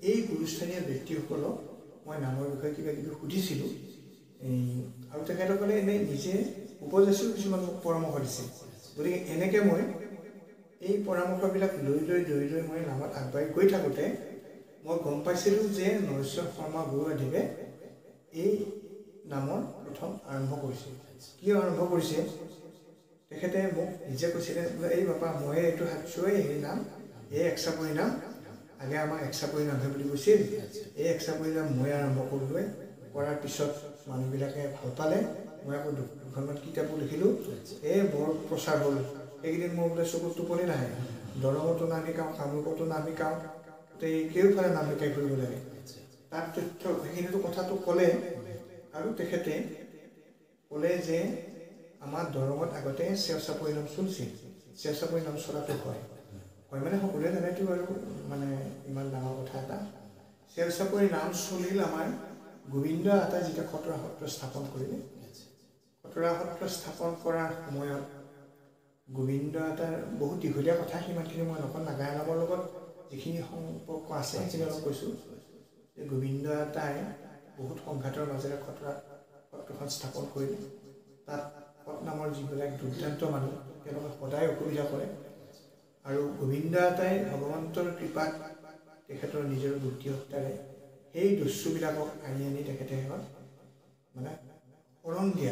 এই গুৰুস্থানীয় ব্যক্তিসকলক মই নামৰ বিষয়ে কিবা কিবি সুধিছিলোঁ, আৰু তেখেতসকলে এনেই নিজে উপদেশো কিছুমান মোক পৰামৰ্শ দিছিল। গতিকে এনেকৈ মই এই পৰামৰ্শবিলাক লৈ মই নামত আগবাঢ়ি গৈ থাকোঁতে মই গম পাইছিলোঁ যে নৰেশ্বৰ শৰ্মা বৰুৱাদেৱে এই নামৰ প্ৰথম আৰম্ভ কৰিছিল। কিয় আৰম্ভ কৰিছে তেখেতে মোক নিজে কৈছিলে, বোলে এই বাপা মই এইটো সাধিছোঁ, এই নাম এই একচাপৰি নাম, আগে আমাক একচাপৰি নামহে বুলি কৈছিল, এই একচাপৰি নাম মই আৰম্ভ কৰিলোঁ। কৰাৰ পিছত মানুহবিলাকে ভাল পালে, মই আকৌ 2খনমান কিতাপো লিখিলোঁ, বৰ প্ৰচাৰ হ'ল। সেইকেইদিন মোৰ বোলে চকুত টোপনি নাহে, দৰঙতো নাম শিকাওঁ, কামৰূপতো নাম শিকাওঁ, কেওফালে নাম শিকাই কৰিব লাগে। তাৰ তথ্য সেইখিনিতো কথাটো ক'লে, আৰু তেখেতে ক'লে যে আমাৰ দৰঙত আগতে চেওচাপৰি নাম চলিছিল, চেওচাপৰি নাম চলাটো হয় মানে সকলোৱে জানেতো আৰু মানে ইমান ডাঙৰ কথা এটা, সেৱা চাপৰি নাম চলিল আমাৰ গোবিন্দ আতাই যেতিয়া খতৰা সত্ৰ স্থাপন কৰিলে খতৰা সত্ৰ স্থাপন কৰাৰ সময়ত গোবিন্দ আতাৰ বহুত দীঘলীয়া কথা সিমানখিনি মই নকওঁ নাগাৰা নামৰ লগত যিখিনি সম্পৰ্ক আছে সেইখিনি অলপ কৈছোঁ যে গোবিন্দ আতাই বহুত সংঘাতৰ মাজেৰে খতৰা সত্ৰখন স্থাপন কৰিলে তাত সৎ নামৰ যিবিলাক দুৰ্দান্ত মানুহ তেওঁলোকে সদায় অসুবিধা কৰে আৰু গোবিন্দ আতাই ভগৱন্তৰ কৃপাত তেখেতৰ নিজৰ বুদ্ধিমত্তাৰে সেই দস্যুবিলাকক আনি তেখেতে মানে শৰণ দিলে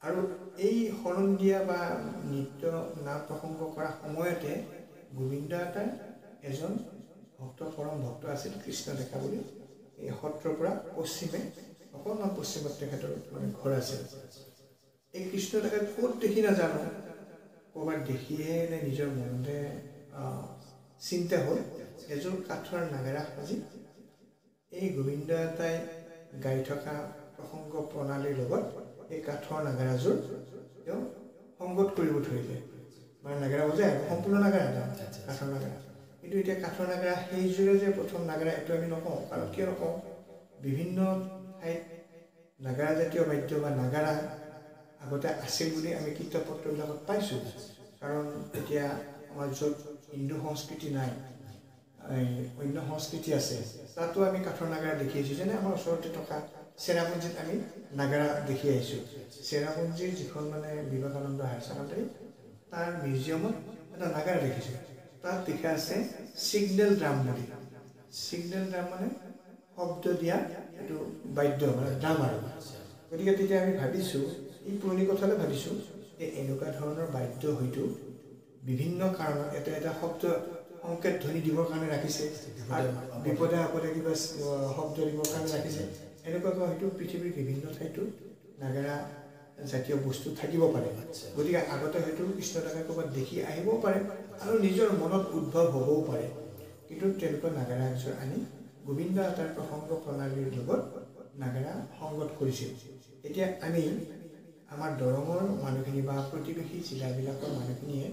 আৰু এই শৰণ দিয়া বা নৃত্য নাম প্ৰসংগ কৰা সময়তে গোবিন্দ আতাৰ এজন ভক্ত পৰম ভক্ত আছিল কৃষ্ণ ডেকা বুলি এই সত্ৰৰ পৰা পশ্চিমে অকণমান পশ্চিমত তেখেতৰ মানে ঘৰ আছিল এই কৃষ্ণ ডেকাক ক'ত দেখি নাজানো ক'ৰবাত দেখিয়ে নে নিজৰ মনতে চিন্তা হ'ল এযোৰ কাঠৰ নাগৰা সাজি এই গোবিন্দ আতাই গাই থকা প্ৰসংগ প্ৰণালীৰ লগত এই কাঠৰ নাগৰাযোৰ তেওঁ সংগত কৰিব ধৰিলে মানে নাগৰা বজাই আৰু সম্পূৰ্ণ নাগৰা এটা কাঠৰ নাগৰা কিন্তু এতিয়া কাঠৰ নাগৰা সেইযোৰে যে প্ৰথম নাগৰা এইটো আমি নকওঁ কাৰণ কিয় নকওঁ বিভিন্ন ঠাইত নাগৰা জাতীয় বাদ্য বা নাগাৰা আগতে আছিল বুলি আমি কিতাপ পত্ৰবিলাকত পাইছোঁ কাৰণ এতিয়া আমাৰ য'ত হিন্দু সংস্কৃতি নাই অন্য সংস্কৃতি আছে তাতো আমি কাঠৰ নাগৰা দেখি আহিছোঁ যেনে আমাৰ ওচৰতে থকা চেৰাপুঞ্জীত আমি নাগৰা দেখি আহিছোঁ চেৰাপুঞ্জীৰ যিখন মানে বিবেকানন্দ হায়াৰ ছেকেণ্ডাৰী তাৰ মিউজিয়ামত এটা নাগৰা দেখিছোঁ তাত লিখা আছে ছিগনেল ড্ৰাম বুলি ছিগনেল ড্ৰাম মানে শব্দ দিয়া এইটো বাদ্য মানে ড্ৰাম আৰু গতিকে তেতিয়া আমি ভাবিছোঁ এই পুৰণি কথালৈ ভাবিছোঁ যে এনেকুৱা ধৰণৰ বাদ্য হয়তো বিভিন্ন কাৰণত এটা শব্দ সংকেত ধ্বনি দিবৰ কাৰণে ৰাখিছে বিপদে আপদে কিবা শব্দ দিবৰ কাৰণে ৰাখিছে এনেকুৱাকৈ হয়তো পৃথিৱীৰ বিভিন্ন ঠাইতো নাগৰা জাতীয় বস্তু থাকিব পাৰে গতিকে আগতে হয়তো কৃষ্ণ ডেকাই ক'ৰবাত দেখি আহিবও পাৰে আৰু নিজৰ মনত উদ্ভৱ হ'বও পাৰে কিন্তু তেনেকুৱা নাগৰা এযোৰ আনি গোবিন্দ আতাৰ প্ৰসংগ প্ৰণালীৰ লগত নাগৰা সংগত কৰিছিল এতিয়া আমি আমাৰ দৰঙৰ মানুহখিনি বা প্ৰতিবেশী জিলাবিলাকৰ মানুহখিনিয়ে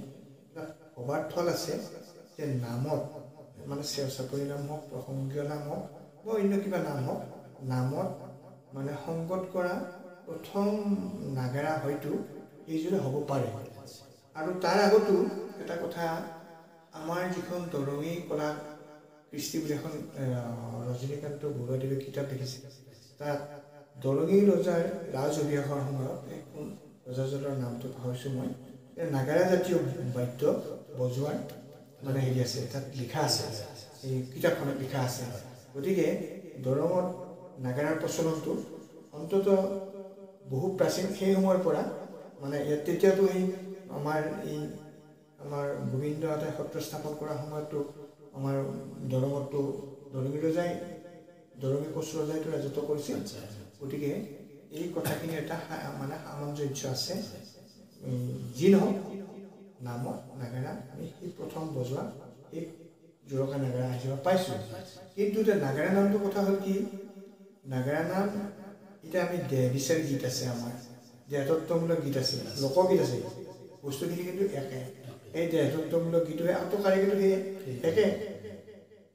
ভবাৰ থল আছে যে নামত মানে সেৱা চাপৰি নাম হওক প্ৰসংগীয় নাম হওক বা অন্য কিবা নাম হওক নামত মানে সংগত কৰা প্ৰথম নাগৰা হয়তো এইযোৰে হ'ব পাৰে আৰু তাৰ আগতো এটা কথা আমাৰ যিখন দৰঙী কলা কৃষ্টি বুলি এখন ৰজনীকান্ত বৰুৱাদেৱে কিতাপ লিখিছে তাত দৰঙী ৰজাৰ ৰাজ অভিষেকৰ সময়ত কোন ৰজাজনৰ নামটো পাহৰিছোঁ মই নাগাৰা জাতীয় বাদ্য বজোৱাৰ মানে হেৰি আছে তাত লিখা আছে এই কিতাপখনত লিখা আছে গতিকে দৰঙত নাগাৰাৰ প্ৰচলনটো অন্ততঃ বহু প্ৰাচীন সেই সময়ৰ পৰা মানে ইয়াত তেতিয়াতো এই আমাৰ গোবিন্দ আতাই সত্ৰ স্থাপন কৰাৰ সময়তো আমাৰ দৰঙতো দৰঙী ৰজাই দৰঙী কোচ ৰজাইতো ৰাজত্ব কৰিছিল গতিকে এই কথাখিনি এটা মানে সামঞ্জস্য আছে যি নহওক নামত নাগাৰা আমি সেই প্ৰথম বজোৱা এই জোৰকা নাগাৰা আহিব পাইছোঁ কিন্তু এতিয়া নাগাৰা নামটোৰ কথা হ'ল কি নাগাৰা নাম এতিয়া আমি দেহ বিচাৰি গীত আছে আমাৰ দেহতত্বমূলক গীত আছে লোকগীত আছে বস্তুখিনি কিন্তু একে এই দেহতত্বমূলক গীত হয় আত্মকাৰীগীতো সেই একে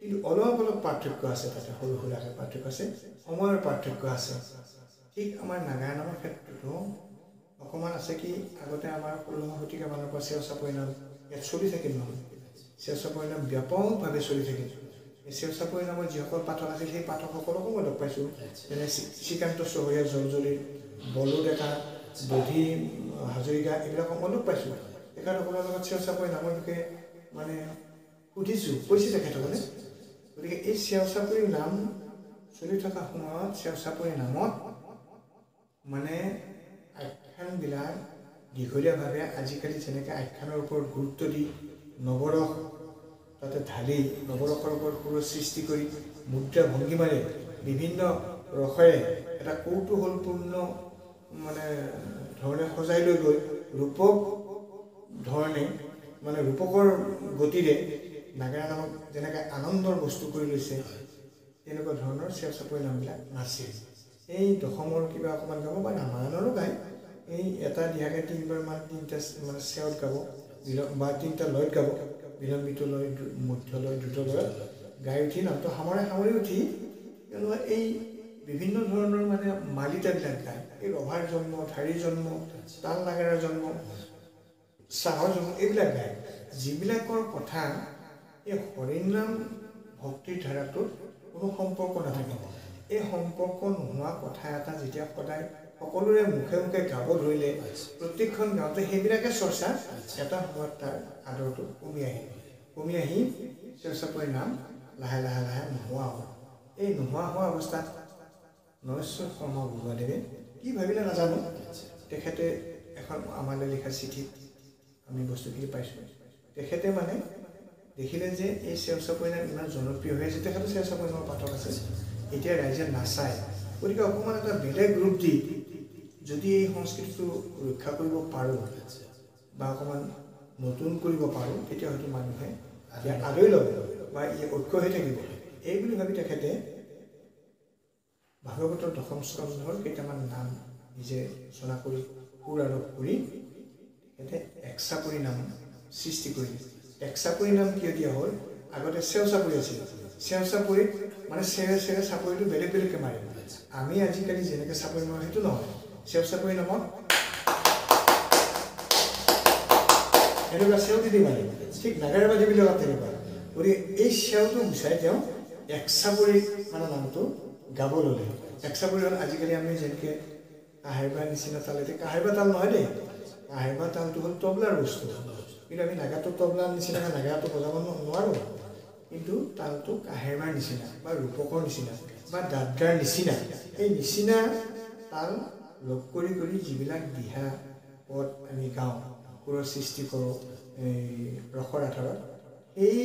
কিন্তু অলপ অলপ পাৰ্থক্য আছে তাতে সৰু সুৰাকৈ পাৰ্থক্য আছে সময়ৰ পাৰ্থক্য আছে ঠিক আমাৰ নাগাৰা নামৰ ক্ষেত্ৰতো অকণমান আছে কি আগতে আমাৰ 16 শতিকা মানৰ পৰা সেৱা চাপৰি নাম ইয়াত চলি থাকিল নহয় সেৱা চাপৰি নাম ব্যাপকভাৱে চলি থাকিল এই সেৱা চাপৰি নামৰ যিসকল পাঠক আছিল সেই পাঠকসকলকো মই লগ পাইছোঁ যেনে শ্ৰীকান্ত চহৰীয়া জলজলিৰ বলো ডেকা দধি হাজৰিকা এইবিলাকক মই লগ পাইছোঁ তেখেতসকলৰ লগত সেৱা চাপৰি নামৰ বিষয়ে মানে সুধিছোঁ কৈছে তেখেতসকলে গতিকে এই সেৱা চাপৰি নাম চলি থকা সময়ত সেৱা চাপৰি নামত মানে আখ্যানবিলাক দীঘলীয়াভাৱে আজিকালি যেনেকৈ আখ্যানৰ ওপৰত গুৰুত্ব দি নৱৰস তাতে ঢালি নৱৰসৰ ওপৰত সুৰ সৃষ্টি কৰি মুদ্ৰা ভংগীমাৰে বিভিন্ন ৰসেৰে এটা কৌতূহলপূৰ্ণ মানে ধৰণে সজাই লৈ গৈ ৰূপক ধৰণে মানে ৰূপকৰ গতিৰে নাগাৰা নামক যেনেকৈ আনন্দৰ বস্তু কৰি লৈছে তেনেকুৱা ধৰণৰ সেৱা চাপৰি নামবিলাক নাছিল এই দশমৰ কিবা অকণমান গাব বা ৰামায়ণৰো গায় এই এটা দিহাকে 3বাৰমান 3টা মানে চেৱত গাব বা 3টা লয়ত গাব বিলম্বিত লয় মধ্য লয় দ্ৰুত লয় গাই উঠি নামটো সামৰি উঠি তেওঁলোকে এই বিভিন্ন ধৰণৰ মানে মালিতাবিলাক গায়। এই ৰভাৰ জন্ম, ধাৰীৰ জন্ম, তাল নাগাৰাৰ জন্ম, চাহৰ জন্ম এইবিলাক গায়, যিবিলাকৰ কথা এই হৰিনাম ভক্তিৰ ধাৰাটোত কোনো সম্পৰ্ক নাথাকে। এই সম্পৰ্ক নোহোৱা কথা এটা যেতিয়া সদায় সকলোৰে মুখে মুখে গাব ধৰিলে, প্ৰত্যেকখন গাঁৱতে সেইবিলাকে চৰ্চা, এটা সময়ত তাৰ আদৰটো কমি আহি সেউ চাপৰিৰ নাম লাহে লাহে লাহে নোহোৱা হ'ল। এই নোহোৱা হোৱা অৱস্থাত নৰেশ্বৰ শৰ্মা বৰুৱাদেৱে কি ভাবিলে নাজানো, তেখেতে এখন আমালৈ লিখা চিঠিত আমি বস্তুখিনি পাইছোঁ। তেখেতে মানে দেখিলে যে এই সেউ চাপৰি নাম ইমান জনপ্ৰিয় হৈ আছে, তেখেতে সেউ চাপৰি নামৰ পাঠক আছে, এতিয়া ৰাইজে নাচায়, গতিকে অকণমান এটা বেলেগ ৰূপ দি যদি এই সংস্কৃতিটো ৰক্ষা কৰিব পাৰোঁ বা অকণমান নতুন কৰিব পাৰোঁ, তেতিয়া হয়তো মানুহে আদৰি ল'ব বা ই ঐক্য হৈ থাকিব। এই বুলি ভাবি তেখেতে ভাগৱতৰ দশম স্কন্ধৰ কেইটামান নাম নিজে ৰচনা কৰি সুৰ আৰোপ কৰি তেখেতে একচাপৰি নাম সৃষ্টি কৰিলে। একচাপৰি নাম কিয় দিয়া হ'ল? আগতে সেউ চাপৰি আছিল, সেউ চাপৰিত মানে চেৰে চেৰে চাপৰিটো বেলেগ বেলেগকৈ মাৰে। আমি আজিকালি যেনেকৈ চাপৰি মাৰোঁ সেইটো নহয়, সেউ চাপৰি নামত এনেকুৱা সেউটো দি মাৰে, ঠিক নাগাৰা বাজিবিলাকত তেনেকুৱা। গতিকে এই সেউটো গুচাই তেওঁ একচাপৰি মানে নামটো গাব ল'লে। একচাপৰি হ'ল আজিকালি আমি যেনেকৈ কাহাৰবাৰ নিচিনা তাল, এতিয়া কাহাৰবাৰ তাল নহয় দেই, কাহাৰবাৰ তালটো হ'ল তবলাৰ বস্তু, কিন্তু আমি নাগাটো তবলাৰ নিচিনা নাগাটো বজাব নোৱাৰোঁ, কিন্তু তালটো কাহাৰবাৰ নিচিনা বা ৰূপকৰ নিচিনা বা দাদগাৰ নিচিনা, এই নিচিনা তাল লগ কৰি যিবিলাক দিহা পদ আমি গাওঁ, সুৰৰ সৃষ্টি কৰোঁ এই ৰসৰ আধাৰত, এই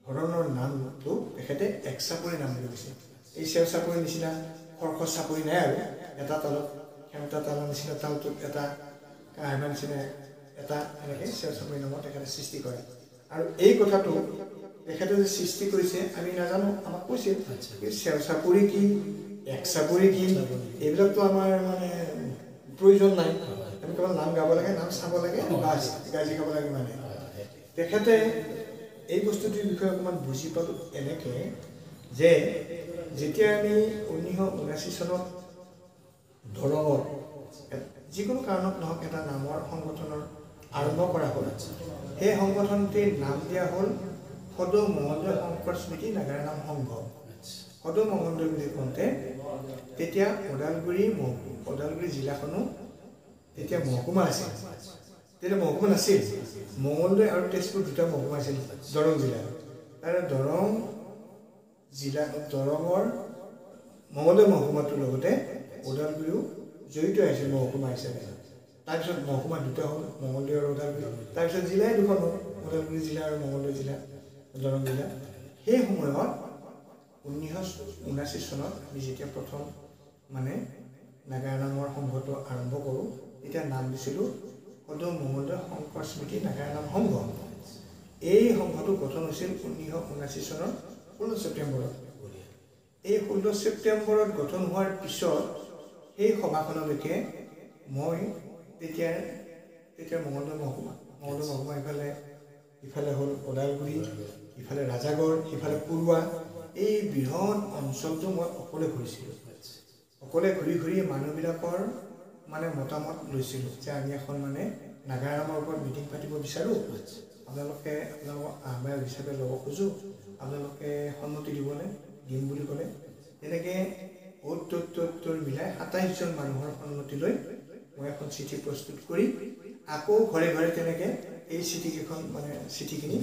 ধৰণৰ নামটো তেখেতে একচাপৰি নাম বুলি কৈছে। এই সেউ চাপৰিৰ নিচিনা খৰখৰ চাপৰি নাই আৰু, এটা তালত ক্ষমতা তালৰ নিচিনা তালটোত এটা কাহাৰবাৰ নিচিনা এটা এনেকৈ সেউ চাপৰি নামত তেখেতে সৃষ্টি কৰে। আৰু এই কথাটো তেখেতে যে সৃষ্টি কৰিছে আমি নাজানো, আমাক কৈছিল সেউ চাপৰি কি, একচাপৰি কি, এইবিলাকতো আমাৰ মানে প্ৰয়োজন নাই, আমি কেৱল নাম গাব লাগে, নাম চাব লাগে, বাছ গাজি গাব লাগে। মানে তেখেতে এই বস্তুটোৰ বিষয়ে অকণমান বুজি পালোঁ এনেকৈ যে যেতিয়া আমি 1979 চনত দৰঙত যিকোনো কাৰণত নহওক এটা নামৰ সংগঠনৰ আৰম্ভ কৰা হ'ল, সেই সংগঠনটিৰ নাম দিয়া হ'ল সদৌ মঙলদৈ শংকৰ স্মৃতি নাগাৰা নাম সংঘ। সদৌ মঙলদৈ বুলি কওঁতে তেতিয়া ওদালগুৰি জিলাখনো তেতিয়া মহকুমা আছিল, তেতিয়া মহকুমা নাছিল, মঙলদৈ আৰু তেজপুৰ দুটা মহকুমা আছিল দৰং জিলাৰ। আৰু দৰঙৰ মঙলদৈ মহকুমাটোৰ লগতে ওদালগুৰিও জড়িত আছিল মহকুমা হিচাপে। তাৰপিছত মহকুমা দুটা হ'ল, মঙলদৈ আৰু ওদালগুৰি, তাৰপিছত জিলাই দুখন হ'ল, ওদালগুৰি জিলা আৰু মঙলদৈ জিলা, দৰং জিলা। সেই সময়ত 1979 চনত আমি যেতিয়া প্ৰথম মানে নাগাৰা নামৰ সংঘটো আৰম্ভ কৰোঁ, তেতিয়া নাম দিছিলোঁ সদৌ মঙলদৈ শংকৰ স্মৃতি নাগাৰা নাম সংঘ। এই সংঘটো গঠন হৈছিল 1979 চনৰ 16 ছেপ্টেম্বৰত। এই 16 ছেপ্টেম্বৰত গঠন হোৱাৰ পিছত সেই সভাখনলৈকে মই তেতিয়া মঙলদৈ মহকুমা ইফালে হ'ল ওদালগুৰি, ইফালে ৰাজাগড়, ইফালে পৰুৱা, এই বৃহৎ অঞ্চলটো মই অকলে ঘূৰিছিলোঁ। অকলে ঘূৰি মানুহবিলাকৰ মানে মতামত লৈছিলোঁ যে আমি এখন মানে নাগাৰা নামৰ ওপৰত মিটিং পাতিব বিচাৰোঁ, আপোনালোকক আহ্বায়ক হিচাপে ল'ব খোজোঁ, আপোনালোকে সন্মতি দিম বুলি ক'লে। তেনেকৈ ত'ৰ মিলাই 27জন মানুহৰ সন্মতি লৈ মই এখন চিঠি প্ৰস্তুত কৰি আকৌ ঘৰে ঘৰে তেনেকৈ এই চিঠিখিনি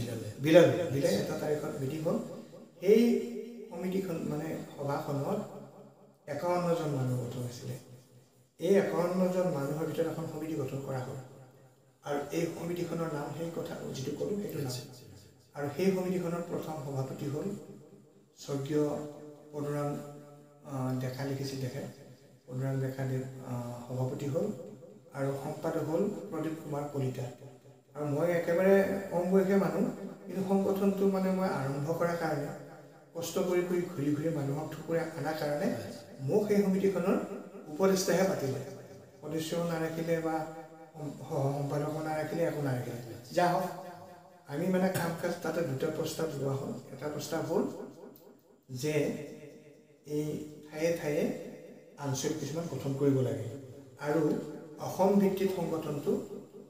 বিলাই এটা তাৰিখত মিটিং হ'ল। সেই সমিতিখন মানে সভাখনত 51জন মানুহ গঠন হৈছিলে। এই 51জন মানুহৰ ভিতৰত এখন সমিতি গঠন কৰা হ'ল, আৰু এই সমিতিখনৰ নাম সেই কথা যিটো ক'লোঁ সেইটো নাম। আৰু সেই সমিতিখনৰ প্ৰথম সভাপতি হ'ল স্বৰ্গীয় পদুৰাম ডেকা, লিখিছিল তেখেত পদুৰাম ডেকাদেৱ সভাপতি হ'ল, আৰু সম্পাদক হ'ল প্ৰদীপ কুমাৰ কলিতা। আৰু মই একেবাৰে কম বয়সীয়া মানুহ, কিন্তু সংগঠনটো মানে মই আৰম্ভ কৰাৰ কাৰণে কষ্ট কৰি ঘূৰি মানুহক ঠুকুৰাই অনাৰ কাৰণে মোক সেই সমিতিখনৰ উপদেষ্টাহে পাতিলে, সদস্যও নাৰাখিলে বা সহ সম্পাদকো নাৰাখিলে, একো নাৰাখিলে। যা হওক আমি মানে কাম কাজ তাতে দুটা প্ৰস্তাৱ লোৱা হ'ল। এটা প্ৰস্তাৱ হ'ল যে এই ঠায়ে ঠায়ে আঞ্চলিক কিছুমান গঠন কৰিব লাগে আৰু অসম ভিত্তিক সংগঠনটো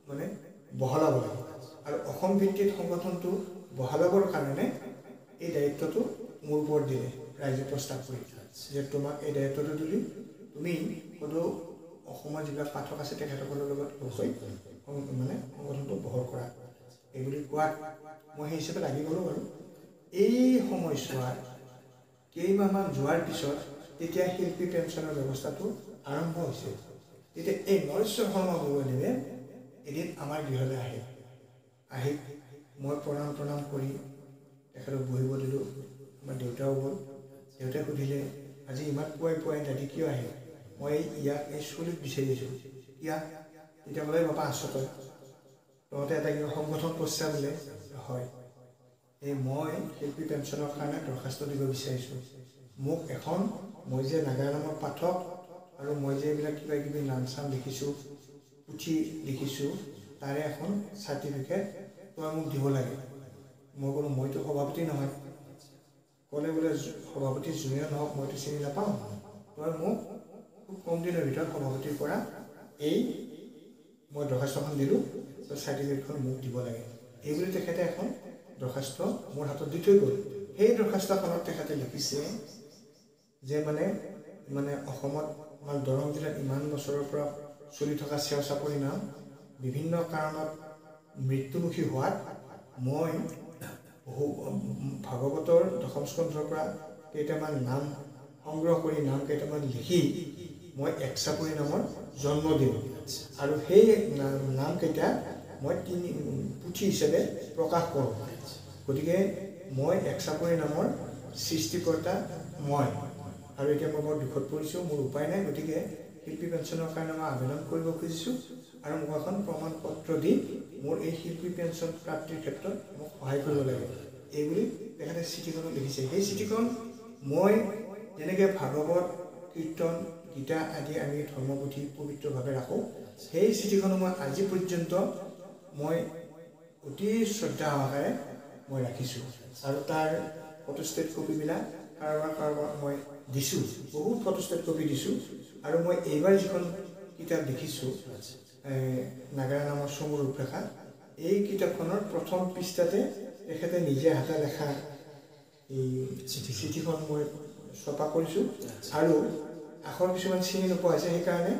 মানে বহলাব লাগে। আৰু অসম ভিত্তিক সংগঠনটো বহলাবৰ কাৰণে এই দায়িত্বটো মোৰ ওপৰত দিলে ৰাইজে প্ৰস্তাৱ কৰি যে তোমাক এই দায়িত্বটো দিলি, তুমি সদৌ অসমৰ যিবিলাক পাঠক আছে তেখেতসকলৰ লগত হৈ মানে সংগঠনটো বহল কৰা এইবুলি কোৱাত মই সেই হিচাপে লাগি গ'লোঁ। আৰু এই সময়ছোৱাত কেইমাহমান যোৱাৰ পিছত তেতিয়া শিল্পী পেঞ্চনৰ ব্যৱস্থাটো আৰম্ভ হৈছে। তেতিয়া এই নৰেশ্বৰ শৰ্মা বৰুৱাদেৱে এদিন আমাৰ গৃহলৈ আহি মই প্ৰণাম কৰি তেখেতক বহিব দিলোঁ। আমাৰ দেউতাও গ'ল। দেউতাই সুধিলে, আজি ইমান পুৱাই দাদী কিয় আহিল? মই ইয়াক এই চুলিত বিচাৰিছোঁ। ইয়াক তেতিয়া ক'লে, বাপা আছ তহঁতে এটা কিবা সংগঠন কৰিছা বোলে? হয়, এই মই শিল্পী পেঞ্চনৰ কাৰণে দৰখাস্ত দিব বিচাৰিছোঁ। মোক এখন, মই যে নাগাৰা নামৰ পাঠক আৰু মই যে এইবিলাক কিবা কিবি নাম চাম লিখিছোঁ, পুথি লিখিছোঁ, তাৰে এখন চাৰ্টিফিকেট তই মোক দিব লাগে। মই ক'লো, মইতো সভাপতি নহয়। ক'লে বোলে, সভাপতি যোনে নহওক মইতো চিনি নাপাওঁ, তই মোক খুব কম দিনৰ ভিতৰত সভাপতিৰ পৰা এই মই দৰখাস্তখন দিলোঁ, তই চাৰ্টিফিকেটখন মোক দিব লাগে। এইবুলি তেখেতে এখন দৰখাস্ত মোৰ হাতত দি থৈ গ'ল। সেই দৰখাস্তখনত তেখেতে লিখিছে যে মানে অসমত আমাৰ দৰং জিলাত ইমান বছৰৰ পৰা চলি থকা সেৱা চাপৰি নাম বিভিন্ন কাৰণত মৃত্যুমুখী হোৱাত মই ভাগৱতৰ দশম স্কন্ধৰ পৰা কেইটামান নাম সংগ্ৰহ কৰি নাম কেইটামান লিখি মই এক চাপৰি নামৰ জন্ম দিওঁ আৰু সেই নামকেইটা মই পুথি হিচাপে প্ৰকাশ কৰোঁ। গতিকে মই এক চাপৰি নামৰ সৃষ্টিকৰ্তা মই। আৰু এতিয়া মই বৰ দুখত পৰিছোঁ, মোৰ উপায় নাই। গতিকে শিল্পী পেঞ্চনৰ কাৰণে মই আবেদন কৰিব খুজিছোঁ আৰু মোক এখন প্ৰমাণ পত্ৰ দি মোৰ এই শিল্পী পেঞ্চন প্ৰাপ্তিৰ ক্ষেত্ৰত মোক সহায় কৰিব লাগে, এইবুলি তেখেতে চিঠিখনত লিখিছে। সেই চিঠিখন মই যেনেকৈ ভাগৱত, কীৰ্তন, গীতা আদি আমি ধৰ্মপুথি পবিত্ৰভাৱে ৰাখোঁ, সেই চিঠিখনো মই আজি পৰ্যন্ত মই অতি শ্ৰদ্ধা সহকাৰে মই ৰাখিছোঁ। আৰু তাৰ ফটোষ্টেট কপিবিলাক কাৰোবাৰ মই দিছোঁ, বহুত ফটোষ্টেট কপি দিছোঁ। আৰু মই এইবাৰ যিখন কিতাপ লিখিছোঁ, নাগাৰা নামৰ চমু ৰূপৰেখা, এই কিতাপখনৰ প্ৰথম পৃষ্ঠাতে তেখেতে নিজে হাতে লেখা এই চিঠিখন মই ছপা কৰিছোঁ। আৰু আখৰ কিছুমান চিনি নোপোৱা হৈছে, সেইকাৰণে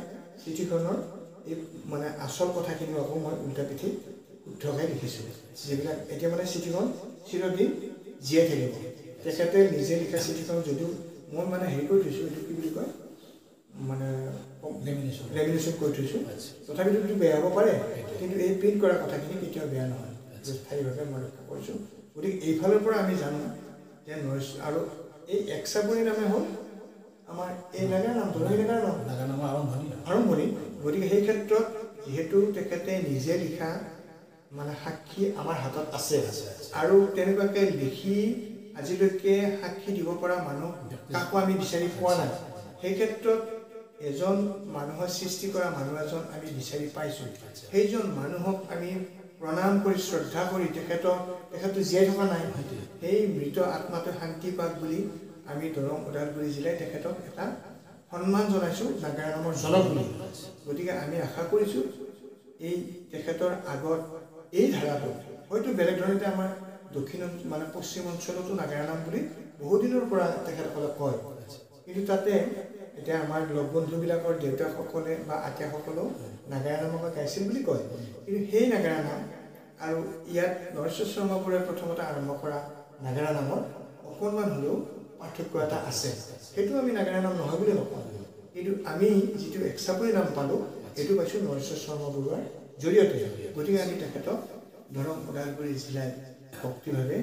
চিঠিখনৰ এই মানে আচল কথাখিনি আকৌ মই উল্টা পিঠিত শুদ্ধকৈ লিখিছোঁ, যিবিলাক এতিয়া মানে চিঠিখন চিৰদিন জীয়াই থাকিব। তেখেতে নিজে লিখা চিঠিখন যদিও মই মানে হেৰি কৰি থৈছোঁ, এইটো কি বুলি কয়, মানে লেমিনেশ্যন কৰি থৈছোঁ, তথাপিতো কিন্তু বেয়া হ'ব পাৰে, কিন্তু এই প্ৰিণ্ট কৰা কথাখিনি কেতিয়াও বেয়া নহয়, স্থায়ীভাৱে মই ৰক্ষা কৰিছোঁ। গতিকে এইফালৰ পৰা আমি জানো যে নৰেশ্বৰ আৰু এই এক চাপৰি নামে হ'ল আমাৰ এই নাগাৰা নাম, ধৰি নাগাৰা নাম আৰম্ভণি। গতিকে সেই ক্ষেত্ৰত যিহেতু তেখেতে নিজে লিখা মানে সাক্ষী আমাৰ হাতত আছে আৰু তেনেকুৱাকৈ লিখি আজিলৈকে সাক্ষী দিব পৰা মানুহ কাকো আমি বিচাৰি পোৱা নাই। সেই ক্ষেত্ৰত এজন মানুহৰ সৃষ্টি কৰা মানুহ এজন আমি বিচাৰি পাইছোঁ। সেইজন মানুহক আমি প্ৰণাম কৰি শ্ৰদ্ধা কৰি তেখেতটো জীয়াই থকা নাই, সেই মৃত আত্মাটো শান্তি পাক বুলি আমি দৰং ওদালগুৰি জিলাই তেখেতক এটা সন্মান জনাইছোঁ নাগাৰা নামৰ জনক বুলি। গতিকে আমি আশা কৰিছোঁ এই তেখেতৰ আগত এই ধাৰাটো হয়তো বেলেগ ধৰণে আমাৰ দক্ষিণ মানে পশ্চিম অঞ্চলতো নাগাৰা নাম বুলি বহুদিনৰ পৰা তেখেতসকলে কয়, কিন্তু তাতে এতিয়া আমাৰ লগ বন্ধুবিলাকৰ দেউতাকসকলে বা আইতাসকলেও নাগাৰা নামক গাইছিল বুলি কয়। কিন্তু সেই নাগাৰা নাম আৰু ইয়াত নৰেশ্বৰ শৰ্মা বৰুৱাই প্ৰথমতে আৰম্ভ কৰা নাগাৰা নামৰ অকণমান হ'লেও পাৰ্থক্য এটা আছে। সেইটো আমি নাগাৰা নাম নহয় বুলি নকওঁ, কিন্তু আমি যিটো এক চাপৰি নাম পালোঁ সেইটো পাইছোঁ নৰেশ্বৰ শৰ্মা বৰুৱাৰ জৰিয়তে। গতিকে আমি তেখেতক দৰং ওদালগুৰি জিলাই ভক্তিভাৱে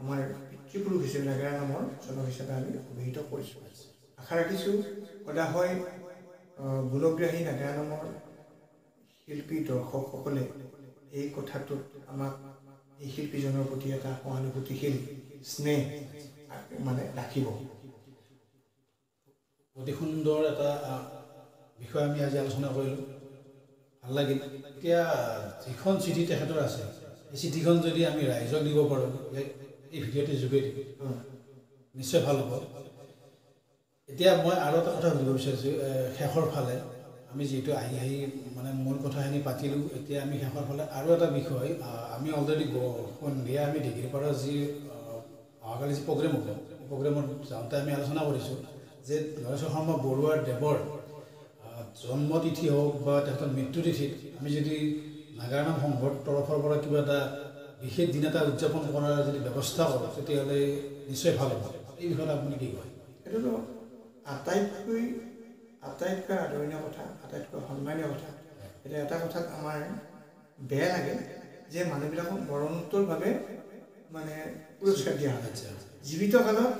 আমাৰ পিতৃপুৰুষ হিচাপে নাগাৰা নামৰ জনক হিচাপে আমি অভিহিত কৰিছোঁ। আশা ৰাখিছোঁ সদায় গুণগ্ৰাহী নাগাৰা নামৰ শিল্পী দৰ্শকসকলে এই কথাটোত আমাক এই শিল্পীজনৰ প্ৰতি এটা সহানুভূতিশীল স্নেহ মানে ৰাখিব। অতি সুন্দৰ এটা বিষয় আমি আজি আলোচনা কৰিলোঁ, ভাল লাগিল। এতিয়া যিখন চিঠি তেখেতৰ আছে এই চিঠিখন যদি আমি ৰাইজক দিব পাৰোঁ এই ভিডিঅ'টোৰ যোগেদি নিশ্চয় ভাল হ'ব। এতিয়া মই আৰু এটা কথা সুধিব বিচাৰিছোঁ, শেষৰ ফালে আমি যিহেতু আহি মানে মূল কথাখিনি পাতিলোঁ, এতিয়া আমি শেষৰ ফালে আৰু এটা বিষয়, আমি অলৰেডি সন্ধিয়া আমি ডিগ্ৰীপাৰাৰ যি অহাকালি যি প্ৰগ্ৰেম হ'ব, এই প্ৰগ্ৰেমত যাওঁতে আমি আলোচনা কৰিছোঁ যে নৰেশ্বৰ শৰ্মা বৰুৱা দেৱৰ জন্মতিথি হওক বা তেখেতৰ মৃত্যুতিথিত আমি যদি নাগাৰা নাম সংঘৰ তৰফৰ পৰা কিবা এটা বিশেষ দিন এটা উদযাপন কৰাৰ যদি ব্যৱস্থা কৰোঁ তেতিয়াহ'লে নিশ্চয় ভাল হ'ব। এই বিষয়ত আপুনি কি কয়? এইটোতো আটাইতকৈ আদৰণীয় কথা, আটাইতকৈ সন্মানীয় কথা। এতিয়া এটা কথাত আমাৰ বেয়া লাগে যে মানুহবিলাকক মৰণোত্তৰভাৱে মানে পুৰস্কাৰ দিয়া হয়। জীৱিত কালত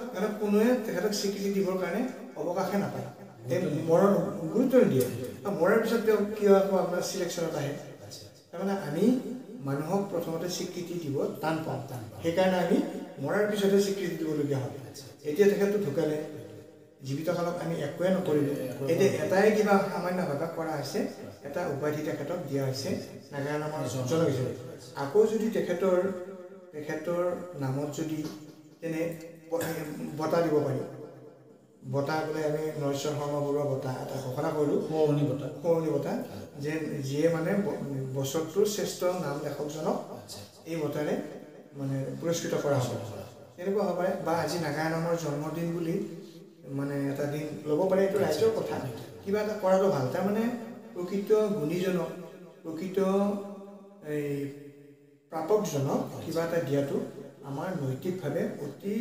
কোনোৱে তেখেতক স্বীকৃতি দিবৰ কাৰণে অৱকাশে নাপায়, মৰণ গুৰুত্ব নিদিয়ে। মৰাৰ পিছত তেওঁ কিয় আকৌ আপোনাৰ চিলেকশ্যনত আহে? তাৰমানে আমি মানুহক প্ৰথমতে স্বীকৃতি দিব টান পাওঁ, সেইকাৰণে আমি মৰাৰ পিছতহে স্বীকৃতি দিবলগীয়া হয়। এতিয়া তেখেতটো ঢুকালে, জীৱিত কালত আমি একোৱে নকৰিলোঁ, এতিয়া এটাই কিবা সামান্যভাৱে কৰা হৈছে, এটা উপাধি তেখেতক দিয়া হৈছে নাগাৰা নামৰ জনগোষ্ঠী। আকৌ যদি তেখেতৰ নামত যদি তেনে বঁটা দিব পাৰি, বঁটা বোলে আমি নৰেশ্বৰ শৰ্মা বৰুৱা বঁটা এটা ঘোষণা কৰিলোঁ, সৌৰণি বঁটা, যে যিয়ে মানে বছৰটোৰ শ্ৰেষ্ঠ নাম লেখকজনক এই বঁটাৰে মানে পুৰস্কৃত কৰা হ'ব, তেনেকুৱা হ'ব পাৰে। বা আজি নাগাৰা নামৰ জন্মদিন বুলি মানে এটা দিন ল'ব পাৰে, এইটো ৰাইজৰ কথা, কিবা এটা কৰাটো ভাল। তাৰমানে প্ৰকৃত গুণীজনক, প্ৰকৃত এই প্ৰাপকজনক কিবা এটা দিয়াটো আমাৰ নৈতিকভাৱে অতি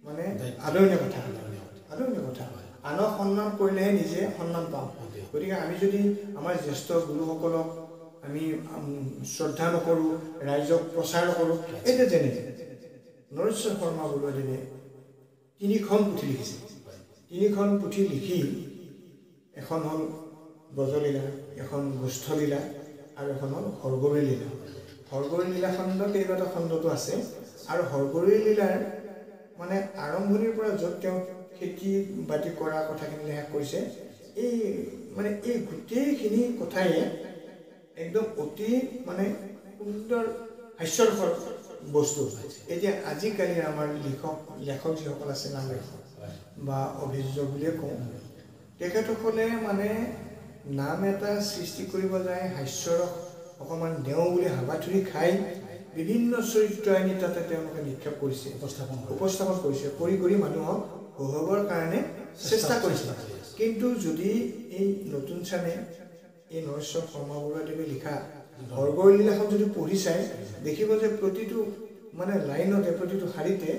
মানে আদৰণীয় কথা। আনক সন্মান কৰিলেহে নিজে সন্মান পাওঁ। গতিকে আমি যদি আমাৰ জ্যেষ্ঠ গুৰুসকলক আমি শ্ৰদ্ধা নকৰোঁ, ৰাইজক প্ৰচাৰ নকৰোঁ, এতিয়া যেনে নৰেশ্বৰ শৰ্মা বৰুৱাদেৱে 3খন পুথি লিখিছে। 3খন পুথি লিখি এখন হ'ল ব্ৰজলীলা, এখন গোষ্ঠলীলা আৰু এখন হ'ল হৰগৌৰী লীলা। হৰগৌৰী লীলা খণ্ড কেইবাটা খণ্ডটো আছে, আৰু হৰগৌৰী লীলাৰ মানে আৰম্ভণিৰ পৰা য'ত তেওঁ খেতি বাতি কৰা কথাখিনি শেষ কৰিছে, এই গোটেইখিনি কথাই একদম অতি মানে সুন্দৰ হাস্যৰসৰ বস্তু। এতিয়া আজিকালি আমাৰ লেখক যিসকল আছে, নাম লেখক বা অভিযোগ বুলিয়ে কওঁ, তেখেতসকলে মানে নাম এটা সৃষ্টি কৰিব যায়, হাস্যৰস অকণমান দেওঁ বুলি হাবাথুৰি খাই বিভিন্ন চৰিত্ৰ আনি তাতে তেওঁলোকে নিক্ষেপ কৰিছে, উপস্থাপন কৰিছে, কৰি মানুহক হহুৱাবৰ কাৰণে চেষ্টা কৰিছে। কিন্তু যদি এই নতুন চামে এই নৰেশ্বৰ শৰ্মা বৰুৱাদেৱে লিখা হৰগৌৰী লীলাখন যদি পঢ়ি চাই, দেখিব যে প্ৰতিটো মানে লাইনতে, প্ৰতিটো শাৰীতে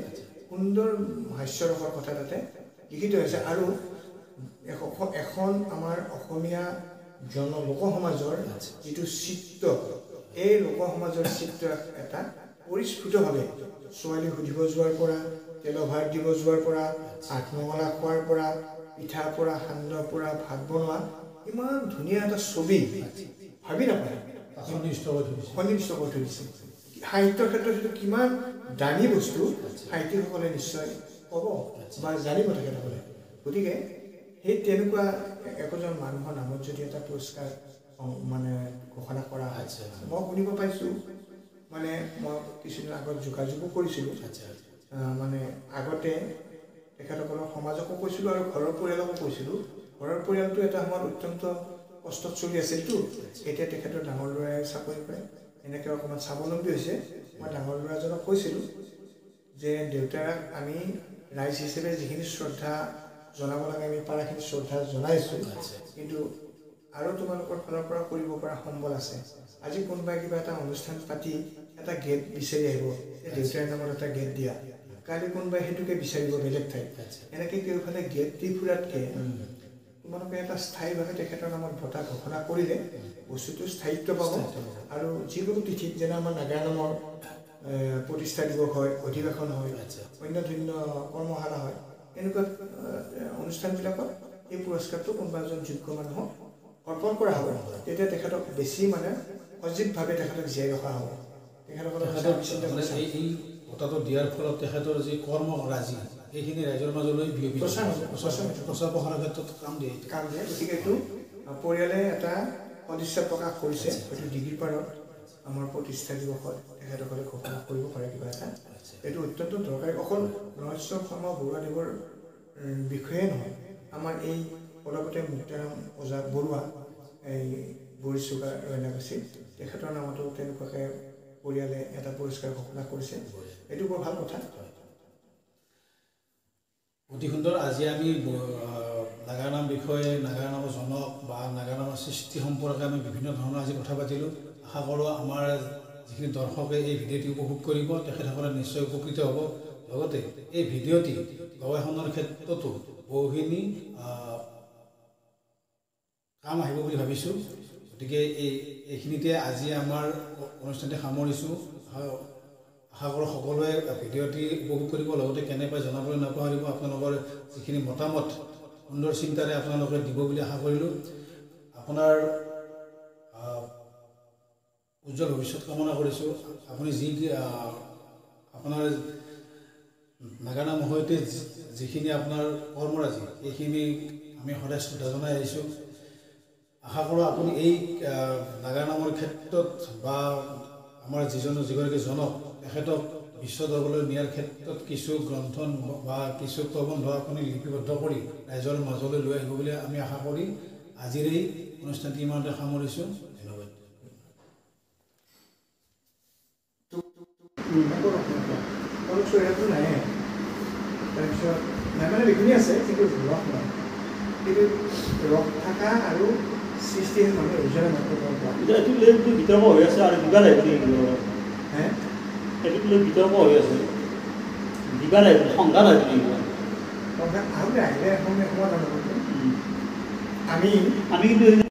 সুন্দৰ হাস্যৰসৰ কথা তাতে লিখিত হৈছে। আৰু এখন আমাৰ অসমীয়া লোকসমাজৰ যিটো চিত্ৰ, এই লোকসমাজৰ চিত্ৰ এটা পৰিস্ফুটভাৱে ছোৱালী সুধিব যোৱাৰ পৰা, তেলৰ ভাত দিব যোৱাৰ পৰা, আঠমঙলা খোৱাৰ পৰা, পিঠাৰ পৰা, সান্দহৰ পৰা, ভাত বনোৱা, ইমান ধুনীয়া এটা ছবি ভাবি নাপায়, সন্নিৱিষ্ট কৰি থৈ দিছে। সাহিত্যৰ ক্ষেত্ৰত সেইটো কিমান দামী বস্তু সাহিত্যিকসকলে নিশ্চয় ক'ব বা জানিব তেখেতসকলে। গতিকে সেই তেনেকুৱা একোজন মানুহৰ নামত যদি এটা পুৰস্কাৰ মানে ঘোষণা কৰা হয়, মই শুনিব পাইছোঁ, মানে মই কিছুদিন আগত যোগাযোগো কৰিছিলোঁ, মানে আগতে তেখেতসকলৰ সমাজকো কৈছিলোঁ আৰু ঘৰৰ পৰিয়ালকো কৈছিলোঁ। ঘৰৰ পৰিয়ালটো এটা সময়ত অত্যন্ত কষ্টত চলি আছিলতো, এতিয়া তেখেতৰ ডাঙৰ ল'ৰাই চাকৰি কৰে, এনেকৈ অকণমান স্বাৱলম্বী হৈছে। মই ডাঙৰ ল'ৰাজনক কৈছিলোঁ যে দেউতাক আমি ৰাইজ হিচাপে যিখিনি শ্ৰদ্ধা জনাব লাগে আমি পাৰাখিনি শ্ৰদ্ধা জনাইছোঁ, কিন্তু আৰু তোমালোকৰ ফালৰ পৰা কৰিব পৰা সম্বল আছে। আজি কোনোবাই কিবা এটা অনুষ্ঠান পাতি এটা গেট বিচাৰি আহিব, দেউতাৰ নামত এটা গেট দিয়া, কালি কোনোবাই সেইটোকে বিচাৰিব বেলেগ ঠাইত, এনেকৈ কেউফালে গেট দি ফুৰাতকৈ তোমালোকে এটা স্থায়ীভাৱে তেখেতৰ নামত বঁটা ঘোষণা কৰিলে বস্তুটো স্থায়িত্ব পাব। আৰু যিকোনো তিথিত যেনে আমাৰ নাগাৰা নামৰ প্ৰতিষ্ঠা দিৱস হয়, অধিৱেশন হয়, অন্য কৰ্মশালা হয়, এনেকুৱা অনুষ্ঠানবিলাকত এই পুৰস্কাৰটো কোনোবা এজন যোগ্য মানুহক অৰ্পণ কৰা হ'ব। তেতিয়া তেখেতক বেছি মানে সজীৱভাৱে তেখেতক জীয়াই ৰখা হ'ব। তেখেতসকলক এই বঁটাটো দিয়াৰ ফলত তেখেতৰ যি কৰ্মৰাজি এইখিনি ৰাইজৰ মাজলৈ প্ৰচাৰ প্ৰসাৰৰ ক্ষেত্ৰত কাম দিয়ে। গতিকে এইটো পৰিয়ালে এটা সদিচ্ছা প্ৰকাশ কৰিছে, হয়তো ডিগ্ৰীপাৰত আমাৰ প্ৰতিষ্ঠা দিৱসত তেখেতসকলে ঘোষণা কৰিব পাৰে কিবা এটা। এইটো অত্যন্ত দৰকাৰী। অকল নৰেশ্বৰ শৰ্মা বৰুৱাদেৱৰ বিষয়ে নহয়, আমাৰ এই অলপতে মুক্তাৰাম ওজা বৰুৱা, এই বৰিছ চুগা ৰণ্যাবাসী, তেখেতৰ নামতো তেনেকুৱাকৈ পৰিয়ালে এটা পুৰস্কাৰ ঘোষণা কৰিছে। এইটো বৰ ভাল কথা। অতি সুন্দৰ। আজি আমি নাগাৰা নাম বিষয়ে, নাগাৰা নামৰ জনক বা নাগাৰা নামৰ সৃষ্টি সম্পৰ্কে আমি বিভিন্ন ধৰণৰ আজি কথা পাতিলোঁ। আশা কৰোঁ আমাৰ যিখিনি দৰ্শকে এই ভিডিঅ'টি উপভোগ কৰিব তেখেতসকলে নিশ্চয় উপকৃত হ'ব। লগতে এই ভিডিঅ'টি গৱেষণাৰ ক্ষেত্ৰতো বহুখিনি কাম আহিব বুলি ভাবিছোঁ। গতিকে এইখিনিতে আজি আমাৰ অনুষ্ঠানটি সামৰিছোঁ। আশা কৰোঁ সকলোৱে ভিডিঅ'টি উপভোগ কৰিব, লগতে কেনে পায় জনাবলৈ নাপাহৰিব। আপোনালোকৰ যিখিনি মতামত সুন্দৰ চিন্তাৰে আপোনালোকে দিব বুলি আশা কৰিলোঁ। আপোনাৰ উজ্জ্বল ভৱিষ্যত কামনা কৰিছোঁ। আপুনি আপোনাৰ নাগাৰা নামৰ সৈতে যিখিনি আপোনাৰ কৰ্মৰাজি, এইখিনি আমি সদায় শ্ৰদ্ধা জনাই আহিছোঁ। আশা কৰোঁ আপুনি এই নাগাৰা নামৰ ক্ষেত্ৰত বা আমাৰ যিগৰাকী জনক, তেখেতক বিশ্ব দৰবাৰলৈ নিয়াৰ ক্ষেত্ৰত কিছু গ্ৰন্থন বা কিছু প্ৰবন্ধ আপুনি লিপিবদ্ধ কৰি ৰাইজৰ মাজলৈ লৈ আহিব বুলি আমি আশা কৰি আজিৰ এই অনুষ্ঠানটি ইমানতে সামৰিছোঁ। ধন্যবাদ। নাই, তাৰপিছত নাই মানে এইখিনি আছে, কিন্তু ৰস নাই। কিন্তু ৰস থকা আৰু সৃষ্টি মানুহ ইজনে মাত্ৰ গম পোৱা। এইটো লৈ বিতৰ্ক হৈ আছে আৰু দিবা লাগিব হে, এইটোক লৈ বিতৰ্ক হৈ আছে, দিবা লাগিব, সংঘাত আহিব। আহিলে এখন সমাধান আমি কিন্তু